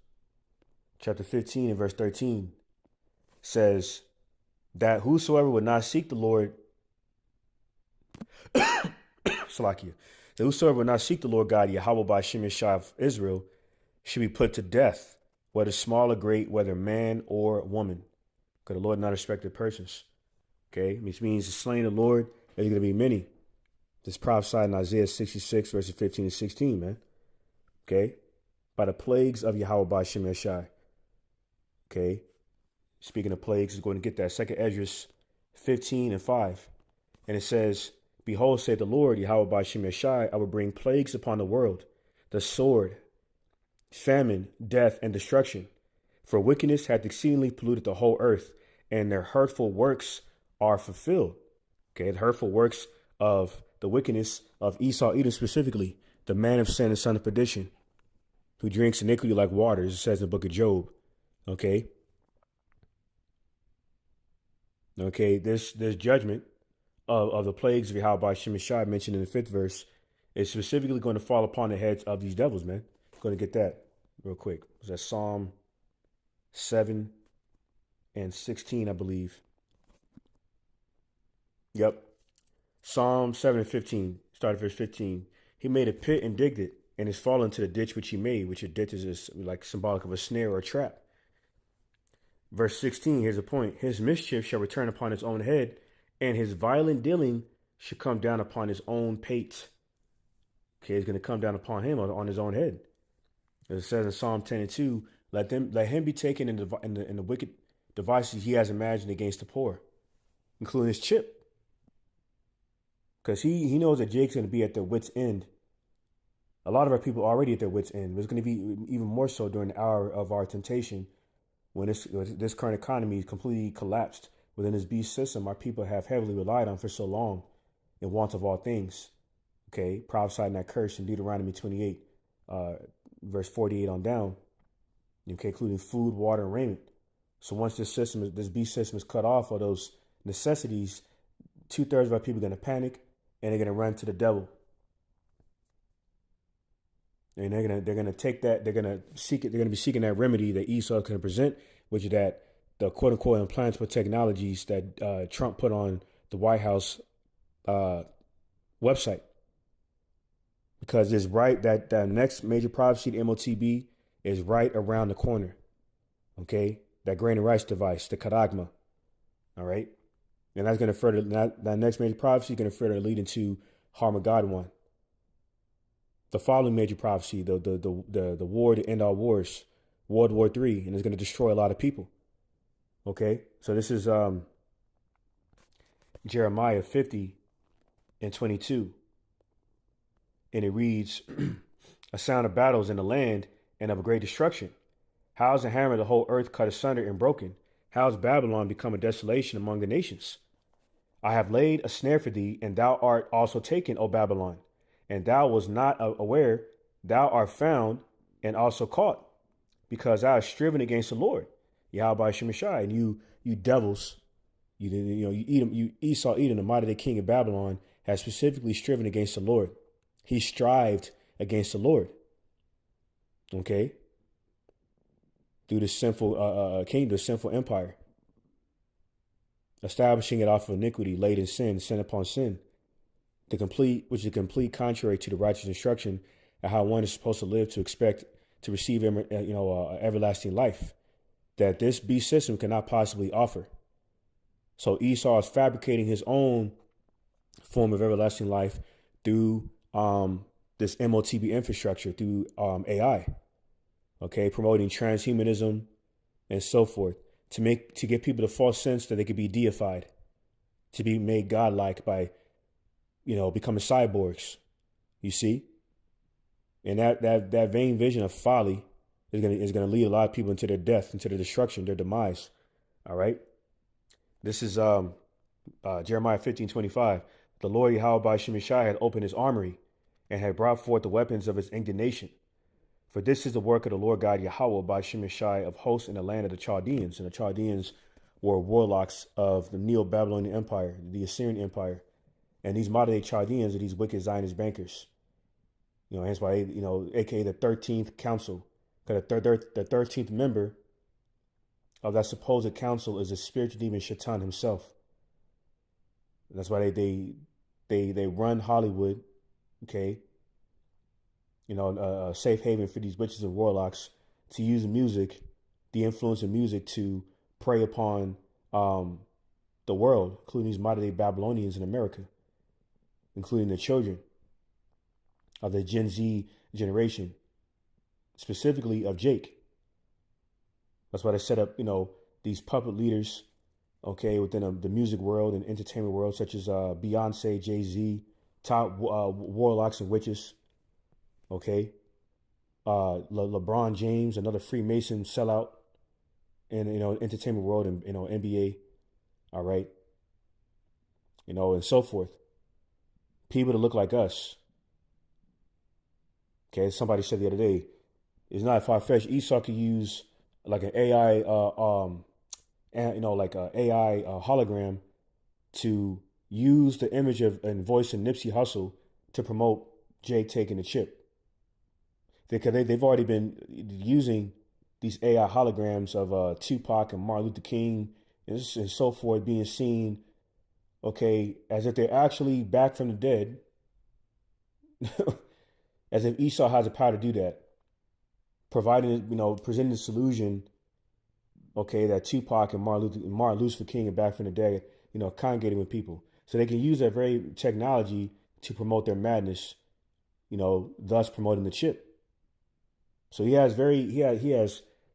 chapter 15 and verse 13 says that whosoever would not seek the Lord, Salakia, that whosoever would not seek the Lord God, Yahweh by Shemeshai of Israel, should be put to death, whether small or great, whether man or woman. Because the Lord not respected persons. Okay, which means the slain of the Lord, there's going to be many. This prophesied in Isaiah 66, verses 15 and 16, man. Okay, by the plagues of Yahweh by Shemeshai. Okay, speaking of plagues, is going to get that. 2 Esdras 15 and 5. And it says, behold, saith the Lord, Yahweh by Shemeshai, I will bring plagues upon the world, the sword, famine, death, and destruction. For wickedness hath exceedingly polluted the whole earth, and their hurtful works are fulfilled. Okay, the hurtful works of the wickedness of Esau, Edom specifically, the man of sin and son of perdition, who drinks iniquity like waters, it says in the book of Job. Okay. Okay, this judgment of the plagues of Yahweh by Shemeshai mentioned in the 5th verse is specifically going to fall upon the heads of these devils, man. Going to get that real quick. Was that Psalm 7 and 16, I believe. Yep. Psalm 7 and 15, start at verse 15. He made a pit and digged it, and is fallen to the ditch which he made, which a ditch is like symbolic of a snare or a trap. Verse 16, here's a point. His mischief shall return upon his own head, and his violent dealing should come down upon his own pate. Okay, it's going to come down upon him on his own head. As it says in Psalm 10 and 2, let him be taken in the wicked devices he has imagined against the poor, including his chip. Because he knows that Jake's going to be at their wit's end. A lot of our people are already at their wit's end. But it's going to be even more so during the hour of our temptation, when this current economy is completely collapsed within this beast system our people have heavily relied on for so long, in want of all things. Okay, prophesied in that curse in Deuteronomy 28, verse 48 on down. Okay, including food, water, and raiment. So once this beast system is cut off of those necessities, 2/3 of our people are going to panic, and they're going to run to the devil. And they're gonna take that, they're gonna seek it, they're gonna be seeking that remedy that Esau can present, which is that the quote unquote implantable technologies that Trump put on the White House website. Because it's right that next major prophecy, the MOTB, is right around the corner. Okay, that grain and rice device, the Karagma. All right, and that's gonna further that next major prophecy is gonna further lead into Armageddon. The following major prophecy, the war to end all wars, World War III, and it's going to destroy a lot of people. Okay, so this is Jeremiah 50 and 22, and it reads, a sound of battles in the land and of a great destruction. How is the hammer of the whole earth cut asunder and broken? How has Babylon become a desolation among the nations? I have laid a snare for thee, and thou art also taken, O Babylon. And thou was not aware, thou art found, and also caught, because I have striven against the Lord, Yahweh Shemashai, and you devils, you Edom, you Esau, Edom, the mighty king of Babylon, has specifically striven against the Lord. He strived against the Lord. Okay, through the sinful kingdom, the sinful empire, establishing it off of iniquity, laid in sin upon sin, which is a complete contrary to the righteous instruction of how one is supposed to live to expect to receive, everlasting life that this beast system cannot possibly offer. So Esau is fabricating his own form of everlasting life through this MOTB infrastructure, through AI, okay, promoting transhumanism and so forth, to give people the false sense that they could be deified, to be made godlike by, becoming cyborgs. You see, and that vain vision of folly is gonna lead a lot of people into their death, into their destruction, their demise. All right. This is Jeremiah 15:25. The Lord Yahweh Shemashai had opened his armory and had brought forth the weapons of his indignation. For this is the work of the Lord God Yahweh by Shemashai of hosts in the land of the Chaldeans. And the Chaldeans were warlocks of the Neo-Babylonian Empire, the Assyrian Empire. And these modern-day Chaldeans are these wicked Zionist bankers. Hence why, aka the 13th council. Because the 13th member of that supposed council is the spiritual demon Shaitan himself. And that's why they run Hollywood, okay? A safe haven for these witches and warlocks to use music, the influence of music, to prey upon the world, including these modern-day Babylonians in America, including the children of the Gen Z generation, specifically of Jake. That's why they set up, these puppet leaders, okay, within the music world and entertainment world, such as Beyonce, Jay-Z, top warlocks and witches, okay. LeBron James, another Freemason sellout in, entertainment world and, NBA, all right, and so forth. People that look like us. Okay, somebody said the other day, it's not far-fetched. Esau could use like an AI, like a AI hologram to use the image of and voice of Nipsey Hussle to promote Jake taking the chip. Because they've already been using these AI holograms of Tupac and Martin Luther King and so forth being seen, okay, as if they're actually back from the dead, as if Esau has the power to do that, providing, presenting the solution, okay, that Tupac and Martin Luther King are back from the dead, congregating with people. So they can use that very technology to promote their madness, thus promoting the chip. So he has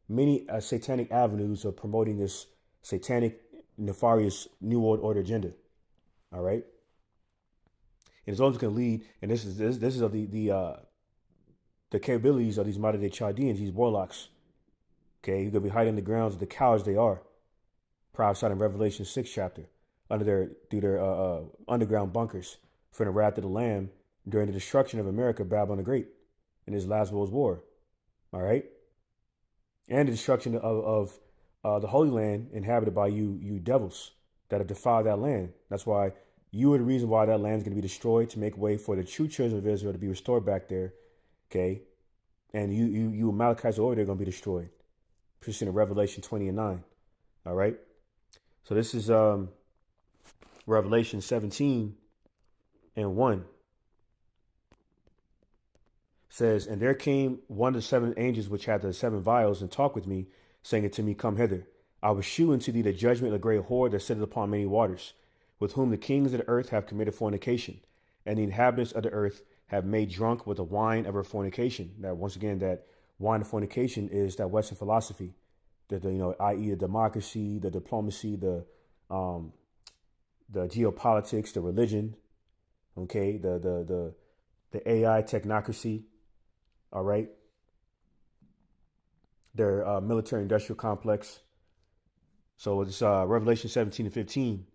many satanic avenues of promoting this satanic, nefarious New World Order agenda. All right, and it's always going to lead. And this is of the capabilities of these modern day Chaldeans, these warlocks. Okay, you're going to be hiding in the grounds of the cowards they are, prophesied in Revelation 6 chapter, through their underground bunkers from the wrath of the Lamb during the destruction of America, Babylon the Great, in his last world's war. All right, and the destruction of the Holy Land inhabited by you devils that have defiled that land. That's why you are the reason why that land is going to be destroyed, to make way for the true children of Israel to be restored back there. Okay, and you Amalekites over there are going to be destroyed. Preaching in Revelation 20 and 9. All right, so this is Revelation 17 and 1. Says, and there came one of the seven angels which had the seven vials, and talked with me, saying unto me, Come hither. I will shew unto thee the judgment of the great whore that sitteth upon many waters, with whom the kings of the earth have committed fornication, and the inhabitants of the earth have made drunk with the wine of her fornication. That once again, that wine of fornication is that Western philosophy, that i.e. the democracy, the diplomacy, the geopolitics, the religion, okay, the AI technocracy. All right. Their military industrial complex. So it's Revelation 17 and 15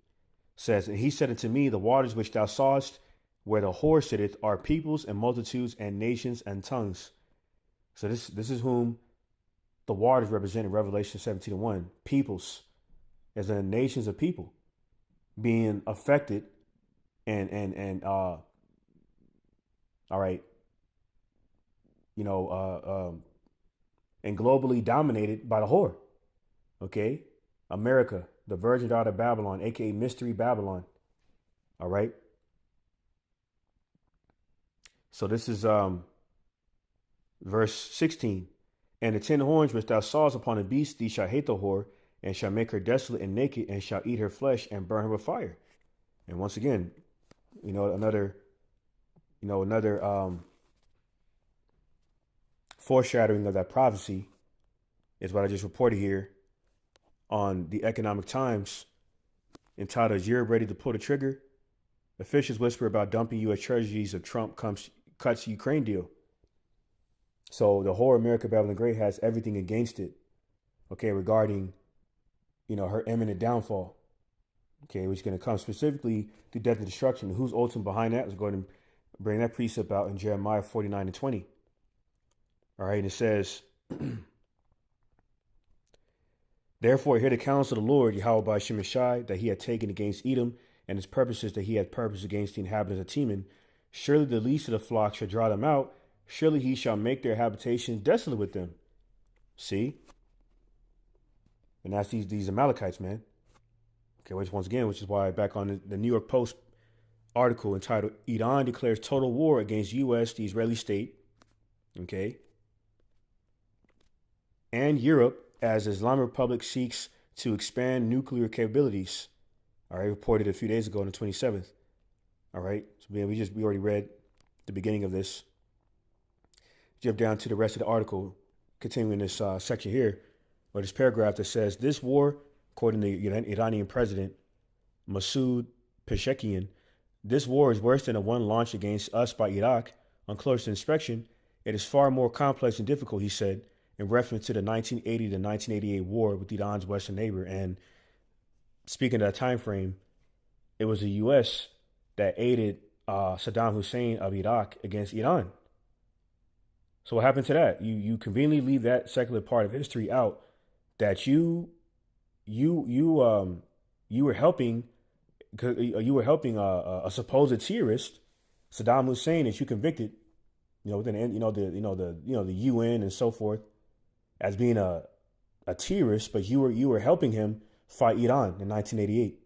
says, and he said unto me, the waters which thou sawest, where the whore sitteth, are peoples and multitudes and nations and tongues. So this is whom the waters represent in Revelation 17:1. Peoples, as in nations of people being affected and all right, you know, and globally dominated by the whore. Okay, America, the virgin daughter of Babylon, aka Mystery Babylon. All right. So this is verse 16. And the 10 horns which thou sawest upon the beast, thee shall hate the whore, and shall make her desolate and naked, and shall eat her flesh and burn her with fire. And once again, another foreshadowing of that prophecy is what I just reported here on the Economic Times, entitled "Europe Ready to Pull the Trigger? Officials whisper about dumping U.S. treasuries if Trump cuts Ukraine deal." So the whore America Babylon Great has everything against it, okay, regarding, her imminent downfall, okay, which is going to come specifically through death and destruction. Who's ultimate behind that? Let's go ahead and bring that precept out in Jeremiah 49:20. All right, and it says, "Therefore hear the counsel of the Lord, Yahweh by Shemeshai, that he had taken against Edom, and his purposes that he had purposed against the inhabitants of Teman. Surely the least of the flock shall draw them out. Surely he shall make their habitations desolate with them." See? And that's these Amalekites, man. Okay, which is why back on the New York Post article entitled "Iran Declares Total War Against U.S., the Israeli State," okay, and Europe as Islamic Republic seeks to expand nuclear capabilities. All right, reported a few days ago on the 27th. All right, so we already read the beginning of this. Jump down to the rest of the article, continuing this section here, or this paragraph that says, "This war, according to Iranian President Masoud Pezeshkian, this war is worse than the one launched against us by Iraq. On closer inspection, it is far more complex and difficult," he said, in reference to the 1980 to 1988 war with Iran's western neighbor. And speaking of that time frame, it was the U.S. that aided Saddam Hussein of Iraq against Iran. So what happened to that? You conveniently leave that secular part of history out, that you were helping a supposed terrorist, Saddam Hussein, that you convicted, within the UN and so forth, as being a terrorist, but you were helping him fight Iran in 1988.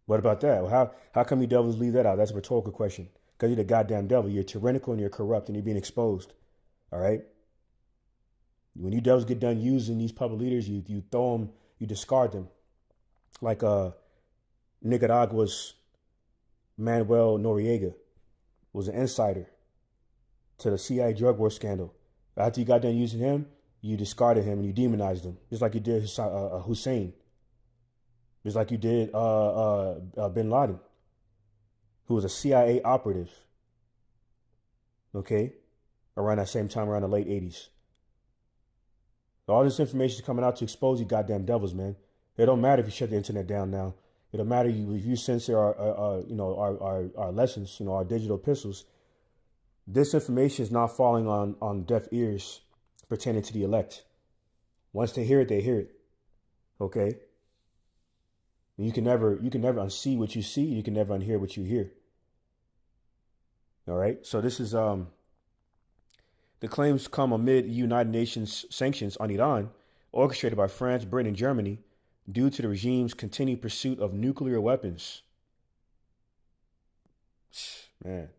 What about that? Well, how come you devils leave that out? That's a rhetorical question. Because you're the goddamn devil. You're tyrannical and you're corrupt and you're being exposed. All right? When you devils get done using these public leaders, you throw them, you discard them. Like Nicaragua's Manuel Noriega was an insider to the CIA drug war scandal. After you got done using him, you discarded him and you demonized him, just like you did Hussein, just like you did Bin Laden, who was a CIA operative, okay, around that same time, around the late 80s. All this information is coming out to expose you goddamn devils, man. It don't matter if you shut the internet down now. It don't matter if you censor our lessons, our digital epistles. This information is not falling on deaf ears pertaining to the elect. Once they hear it, they hear it. Okay? And you can never unsee what you see. You can never unhear what you hear. All right? So this is the claims come amid United Nations sanctions on Iran, orchestrated by France, Britain, and Germany, due to the regime's continued pursuit of nuclear weapons. Man.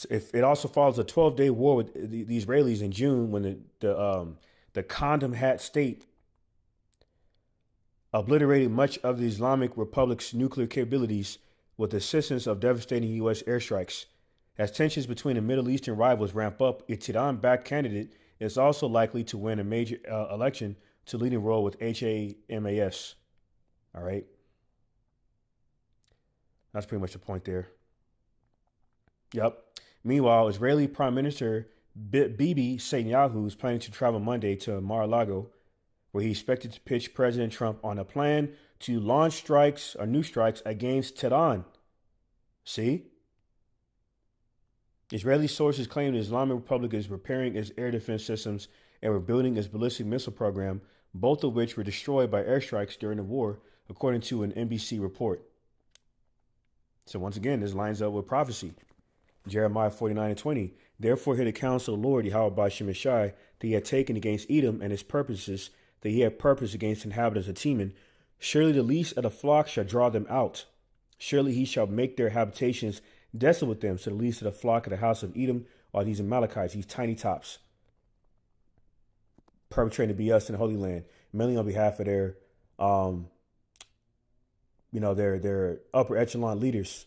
If it also follows a 12-day war with the Israelis in June, when the condom hat state obliterated much of the Islamic Republic's nuclear capabilities with the assistance of devastating U.S. airstrikes. As tensions between the Middle Eastern rivals ramp up, a Tehran-backed candidate is also likely to win a major election to leading role with HAMAS. All right. That's pretty much the point there. Yep. Meanwhile, Israeli Prime Minister Bibi Netanyahu is planning to travel Monday to Mar-a-Lago, where he expected to pitch President Trump on a plan to launch new strikes against Tehran. See? Israeli sources claim the Islamic Republic is repairing its air defense systems and rebuilding its ballistic missile program, both of which were destroyed by airstrikes during the war, according to an NBC report. So once again, this lines up with prophecy. Jeremiah 49:20. Therefore hear the counsel of the Lord, Yahweh by Shemeshai, that he had taken against Edom and his purposes, that he had purpose against inhabitants of Teman. Surely the least of the flock shall draw them out. Surely he shall make their habitations desolate with them. So the least of the flock of the house of Edom are these Amalekites, these tiny tops, perpetrating to be us in the Holy Land, mainly on behalf of their, their upper echelon leaders,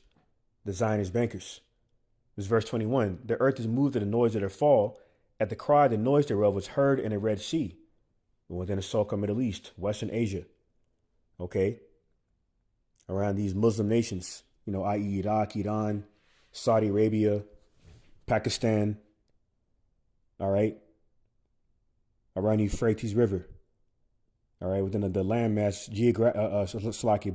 the Zionist bankers. This is verse 21. The earth is moved at the noise of their fall. At the cry, the noise thereof was heard in the Red Sea, and within the Sulca Middle East, Western Asia. Okay, around these Muslim nations, i.e. Iraq, Iran, Saudi Arabia, Pakistan, all right, around the Euphrates River, all right, within the landmass,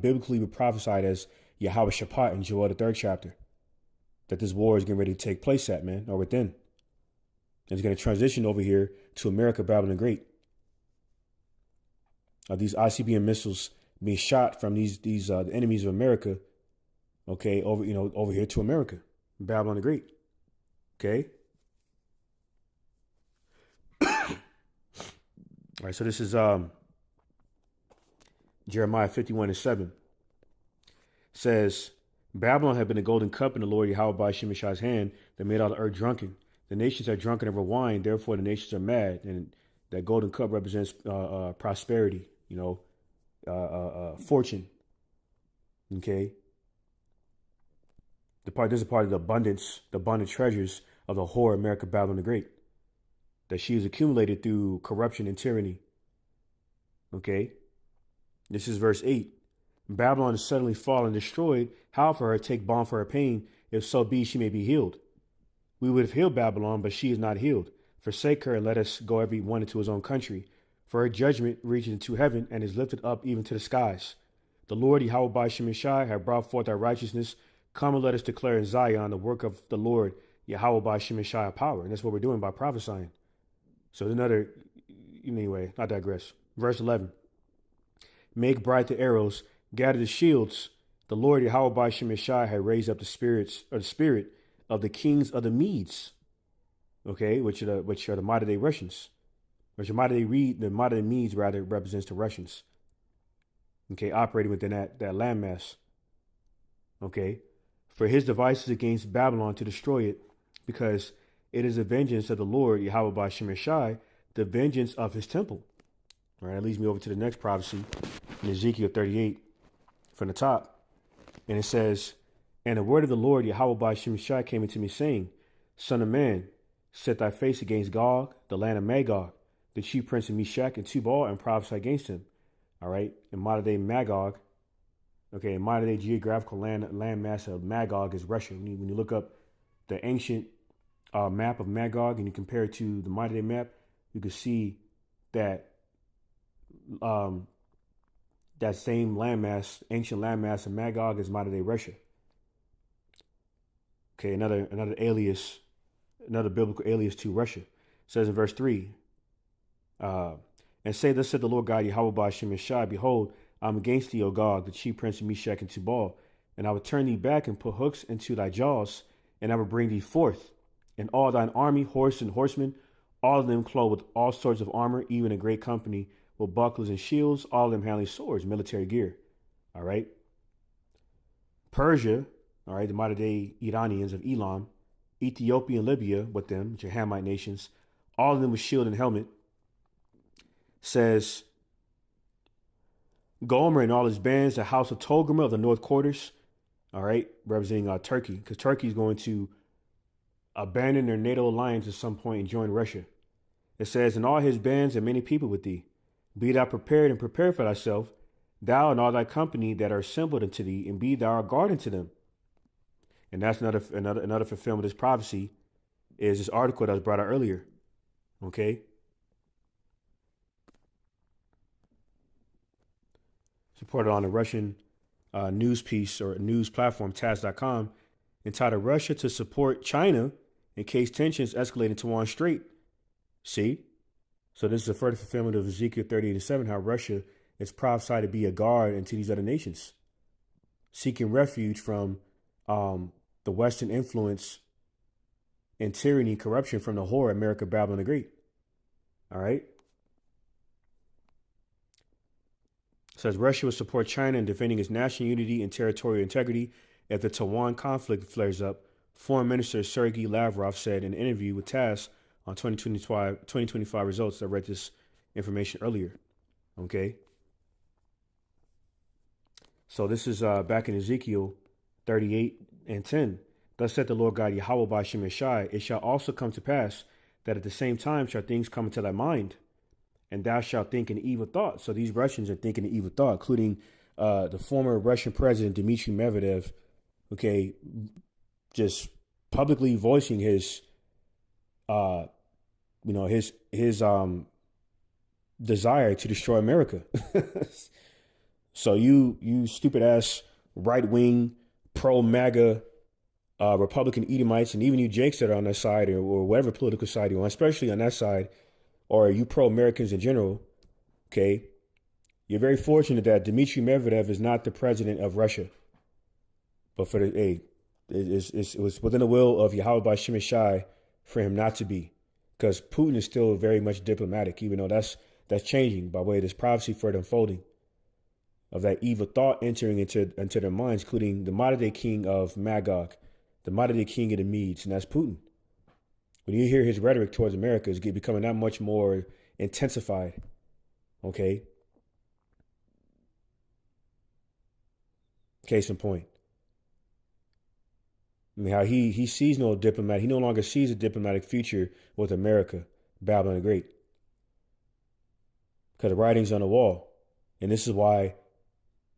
biblically prophesied as Yahweh Shaphat in Joel, the 3rd chapter, that this war is getting ready to take place at, man, or within. And it's going to transition over here to America, Babylon the Great. These ICBM missiles being shot from these the enemies of America, okay, over here to America, Babylon the Great. Okay. All right, so this is Jeremiah 51:7. Says, Babylon had been a golden cup in the Lord Yahweh by Shemeshai's hand that made all the earth drunken. The nations are drunken over wine, therefore the nations are mad. And that golden cup represents prosperity, fortune. Okay. This is part of the abundant treasures of the whore America, Babylon the Great, that she has accumulated through corruption and tyranny. Okay. This is verse 8. Babylon is suddenly fallen and destroyed. How for her take balm for her pain, if so be she may be healed? We would have healed Babylon, but she is not healed. Forsake her and let us go every one into his own country. For her judgment reaches into heaven and is lifted up even to the skies. The Lord Yahweh by Shemeshai have brought forth our righteousness. Come and let us declare in Zion the work of the Lord Yahweh by Shemeshai power. And that's what we're doing by prophesying. So anyway, I digress. Verse 11. Make bright the arrows, gather the shields. The Lord Yahweh by Shemeshai had raised up the spirit of the kings of the Medes, okay, which are the modern day Russians. The modern day Medes rather represents the Russians. Okay, operating within that landmass. Okay, for his devices against Babylon to destroy it, because it is the vengeance of the Lord Yahweh by Shemeshai, the vengeance of his temple. All right, that leads me over to the next prophecy in Ezekiel 38 from the top. And it says, and the word of the Lord Yahweh by Shemeshai came into me, saying, Son of man, set thy face against Gog, the land of Magog, the chief prince of Meshach and Tubal, and prophesy against him. All right, in modern day Magog, okay, in modern day geographical landmass of Magog is Russia. When you look up the ancient map of Magog and you compare it to the modern day map, you can see that that same landmass, ancient landmass of Magog, is modern day Russia. Okay, another alias, another biblical alias to Russia. It says in verse 3, and say, thus said the Lord God Yahweh by Shemeshai, behold, I'm against thee, O Gog, the chief prince of Meshach and Tubal, and I will turn thee back and put hooks into thy jaws, and I will bring thee forth, and all thine army, horse and horsemen, all of them clothed with all sorts of armor, even a great company, with bucklers and shields, all of them handling swords, military gear. All right. Persia, all right, the modern day Iranians of Elam, Ethiopia and Libya with them, which are Hamite nations, all of them with shield and helmet. Says, Gomer and all his bands, the house of Tolgomer of the north quarters, all right, representing Turkey, because Turkey is going to abandon their NATO alliance at some point and join Russia. It says, and all his bands and many people with thee. Be thou prepared and prepare for thyself, thou and all thy company that are assembled unto thee, and be thou a guard unto them. And that's another fulfillment of this prophecy is this article that was brought out earlier. Okay. Supported on a Russian news piece or news platform, TASS.com, entitled Russia to support China in case tensions escalate into Taiwan Strait. See? So this is a further fulfillment of Ezekiel 38:7, how Russia is prophesied to be a guard into these other nations, seeking refuge from the Western influence and tyranny, corruption from the whore America, Babylon the Great. All right. It says Russia will support China in defending its national unity and territorial integrity if the Taiwan conflict flares up. Foreign Minister Sergei Lavrov said in an interview with TASS on 2025 results. I read this information earlier. Okay. So this is back in Ezekiel 38:10. Thus said the Lord God Yahweh by Shem Shai, it shall also come to pass that at the same time shall things come into thy mind, and thou shalt think an evil thought. So these Russians are thinking an evil thought, including the former Russian president Dmitry Medvedev, okay, just publicly voicing his desire to destroy America. So you stupid ass right wing pro MAGA Republican Edomites, and even you Jakes that are on that side, or whatever political side you're on, especially on that side, or you pro Americans in general, okay, you're very fortunate that Dmitry Medvedev is not the president of Russia. But for it was within the will of Yahweh by Shem Shai for him not to be, because Putin is still very much diplomatic, even though that's changing by way of this prophecy for the unfolding of that evil thought entering into their minds, including the modern day king of Magog, the modern day king of the Medes, and that's Putin. When you hear his rhetoric towards America, it's becoming that much more intensified. Okay. Case in point. I mean, how he sees no diplomat. He no longer sees a diplomatic future with America, Babylon the Great, because the writing's on the wall. And this is why,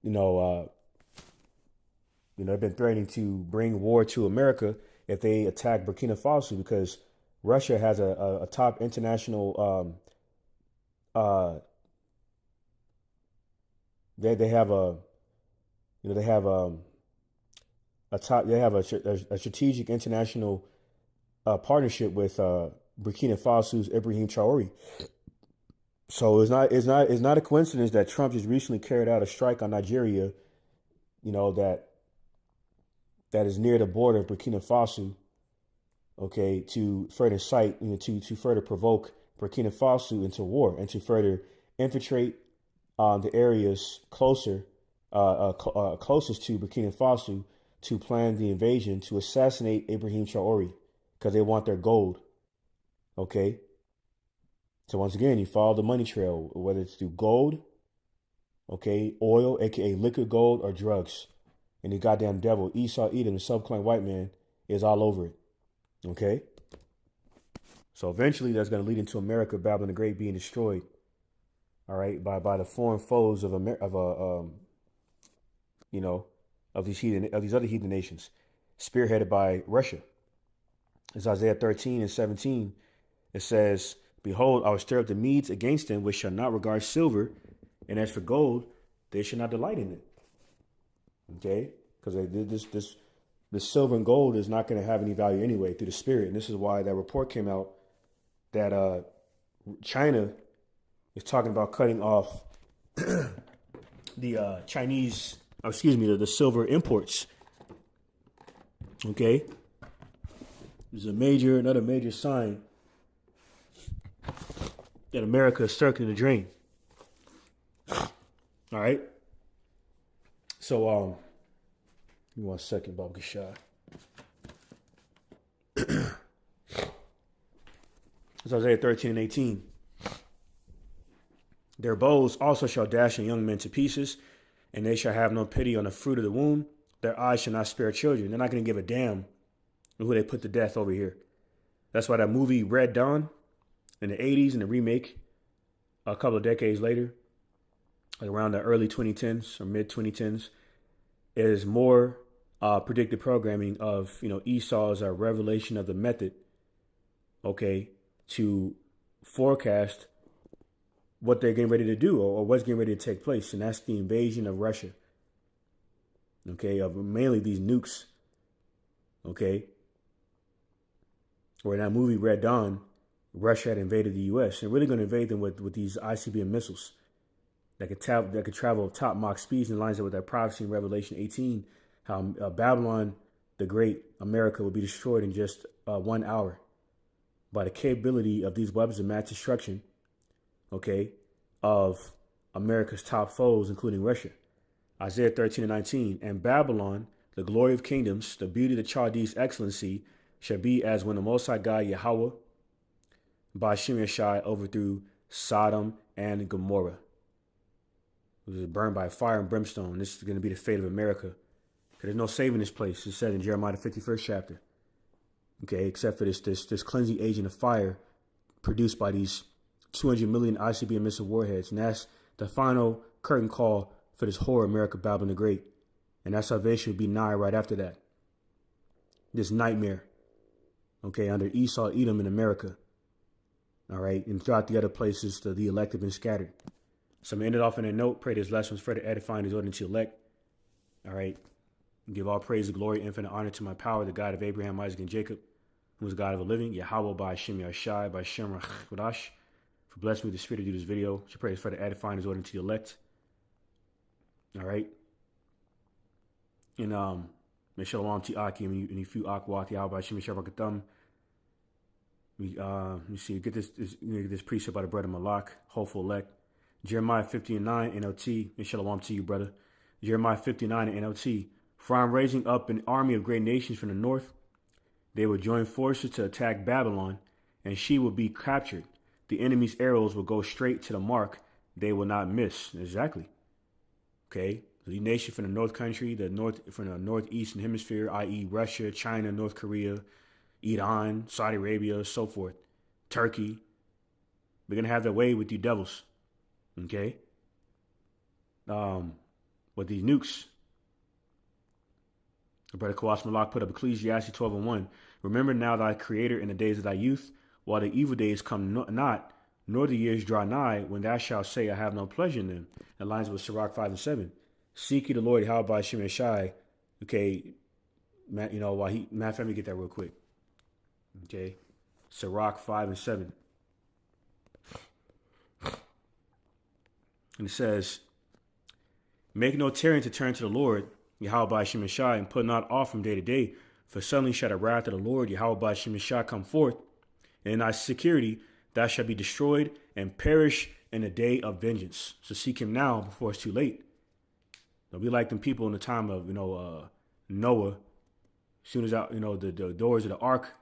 they've been threatening to bring war to America if they attack Burkina Faso, because Russia has a top international, they have a strategic international partnership with Burkina Faso's Ibrahim Traore. So it's not a coincidence that Trump just recently carried out a strike on Nigeria, that is near the border of Burkina Faso, okay, to further incite, to further provoke Burkina Faso into war and to further infiltrate the areas closest to Burkina Faso to plan the invasion to assassinate Ibrahim Traore, because they want their gold. Okay. So once again, you follow the money trail, whether it's through gold, okay, oil, aka liquid gold, or drugs. And the goddamn devil, Esau Edom, the subclane white man, is all over it. Okay. So eventually that's going to lead into America, Babylon the Great, being destroyed. All right, by the foreign foes of these other heathen nations, spearheaded by Russia. It's Isaiah 13:17. It says, behold, I will stir up the Medes against them, which shall not regard silver, and as for gold, they shall not delight in it. Okay, because this silver and gold is not going to have any value anyway through the spirit, and this is why that report came out that China is talking about cutting off the the silver imports. Okay, there's another major sign that America is circling the drain. All right. So, give me 1 second, Bob Gashad. It's Isaiah 13:18. Their bows also shall dash young men to pieces, and they shall have no pity on the fruit of the womb. Their eyes shall not spare children. They're not going to give a damn who they put to death over here. That's why that movie Red Dawn in the 80s and the remake a couple of decades later, like around the early 2010s or mid 2010s, is more predictive programming of, Esau's revelation of the method, okay, to forecast what they're getting ready to do or what's getting ready to take place. And that's the invasion of Russia, okay, of mainly these nukes, okay. or in that movie Red Dawn, Russia had invaded the U.S. They're really going to invade them with these ICBM missiles that could travel at top Mach speeds, and lines up with that prophecy in Revelation 18, how Babylon the Great, America, will be destroyed in just 1 hour by the capability of these weapons of mass destruction, okay, of America's top foes, including Russia. Isaiah 13:19, and Babylon, the glory of kingdoms, the beauty of the Chaldees' excellency, shall be as when the Most High God Yahweh by Shimei overthrew Sodom and Gomorrah. It was burned by fire and brimstone. This is going to be the fate of America. There's no saving this place. It's said in Jeremiah the 51st chapter. Okay, except for this cleansing agent of fire produced by these 200 million ICBM missile warheads. And that's the final curtain call for this horror America, Babylon the Great. And that salvation will be nigh right after that. This nightmare, okay, under Esau, Edom in America. All right, and throughout the other places, the elect have been scattered. So I'm going to end it off on a note. Pray this lesson was further edifying, exhorting to elect. All right. Give all praise, glory, infinite honor to my power, the God of Abraham, Isaac, and Jacob, who is God of the living, Yahweh by Shem Yashai, by Shem Rachadash, for blessing me with the spirit to do this video. Should pray for the edifying, exhorting to the elect. All right. And Shalom to Aki, and if you Akwat, Yahweh by Shem Yashai. Let me see, get this precept by the brother Malak, hopeful elect. Jeremiah 50:9 NLT, and Shalom to you, brother. Jeremiah 59 NLT. For I am raising up an army of great nations from the north. They will join forces to attack Babylon, and she will be captured. The enemy's arrows will go straight to the mark. They will not miss. Exactly. Okay. The nation from the north country, from the northeastern hemisphere, i.e. Russia, China, North Korea, Iran, Saudi Arabia, so forth. Turkey. They're going to have their way with you devils. Okay. With these nukes. Brother Kawas Malak put up Ecclesiastes 12:1. Remember now thy creator in the days of thy youth, while the evil days come not, nor the years draw nigh, when thou shalt say, I have no pleasure in them. That lines with Sirach 5:7. Seek ye the Lord, how by Shem Shai. Okay, Matt, let me get that real quick. Okay, Sirach 5:7. And it says, make no tarrying to turn to the Lord, Yahweh by Shem Shai, and put not off from day to day, for suddenly shall the wrath of the Lord, Yahweh by Shem Shai, come forth, and in thy security thou shalt be destroyed and perish in the day of vengeance. So seek him now before it's too late. Don't be like them people in the time of Noah. As soon as the doors of the ark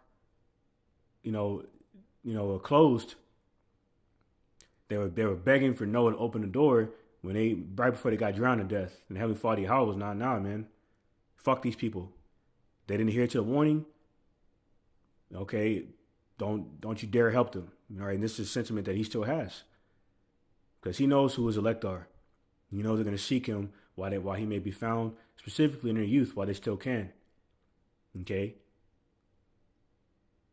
closed, they were begging for Noah to open the door right before they got drowned to death. And Heavenly Father Yahweh was nah, man. Fuck these people. They didn't hear to the warning. Okay, don't you dare help them. All right, and this is a sentiment that he still has, because he knows who his elect are. He knows they're going to seek him while he may be found, specifically in their youth, while they still can. Okay.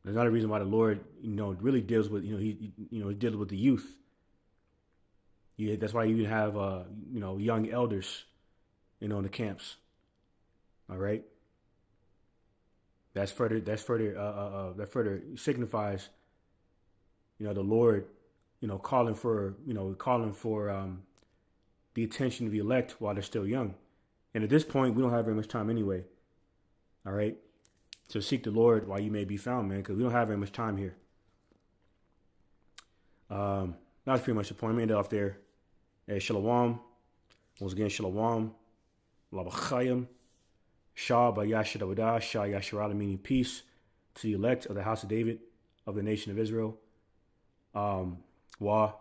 There's not a reason why the Lord, really deals with, he deals with the youth. Yeah, that's why you even have, young elders, in the camps. All right. That further signifies, the Lord, calling for the attention of the elect while they're still young. And at this point, we don't have very much time anyway. All right. So seek the Lord while you may be found, man, because we don't have very much time here. That's pretty much the point. I'm going to end it off there. Hey, Shalom. Once again, Shalom. Labachayim. Shah by Yashadawadah. Shah Yasharala, meaning peace to the elect of the house of David, of the nation of Israel. Wa.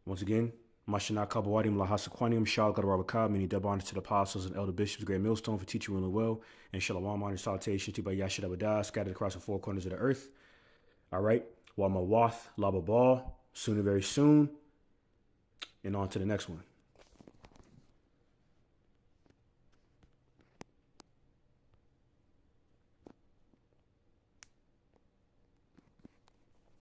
Once again, Mashana Kabawadim Lahasaquanium. Shah Gadarabakab, meaning double honor to the apostles and elder bishops, great millstone for teaching ruling well. And Shalom, honor and salutation to by Yashadawadah, scattered across the four corners of the earth. All right. Wa Mawath Lababal. Soon and very soon. And on to the next one.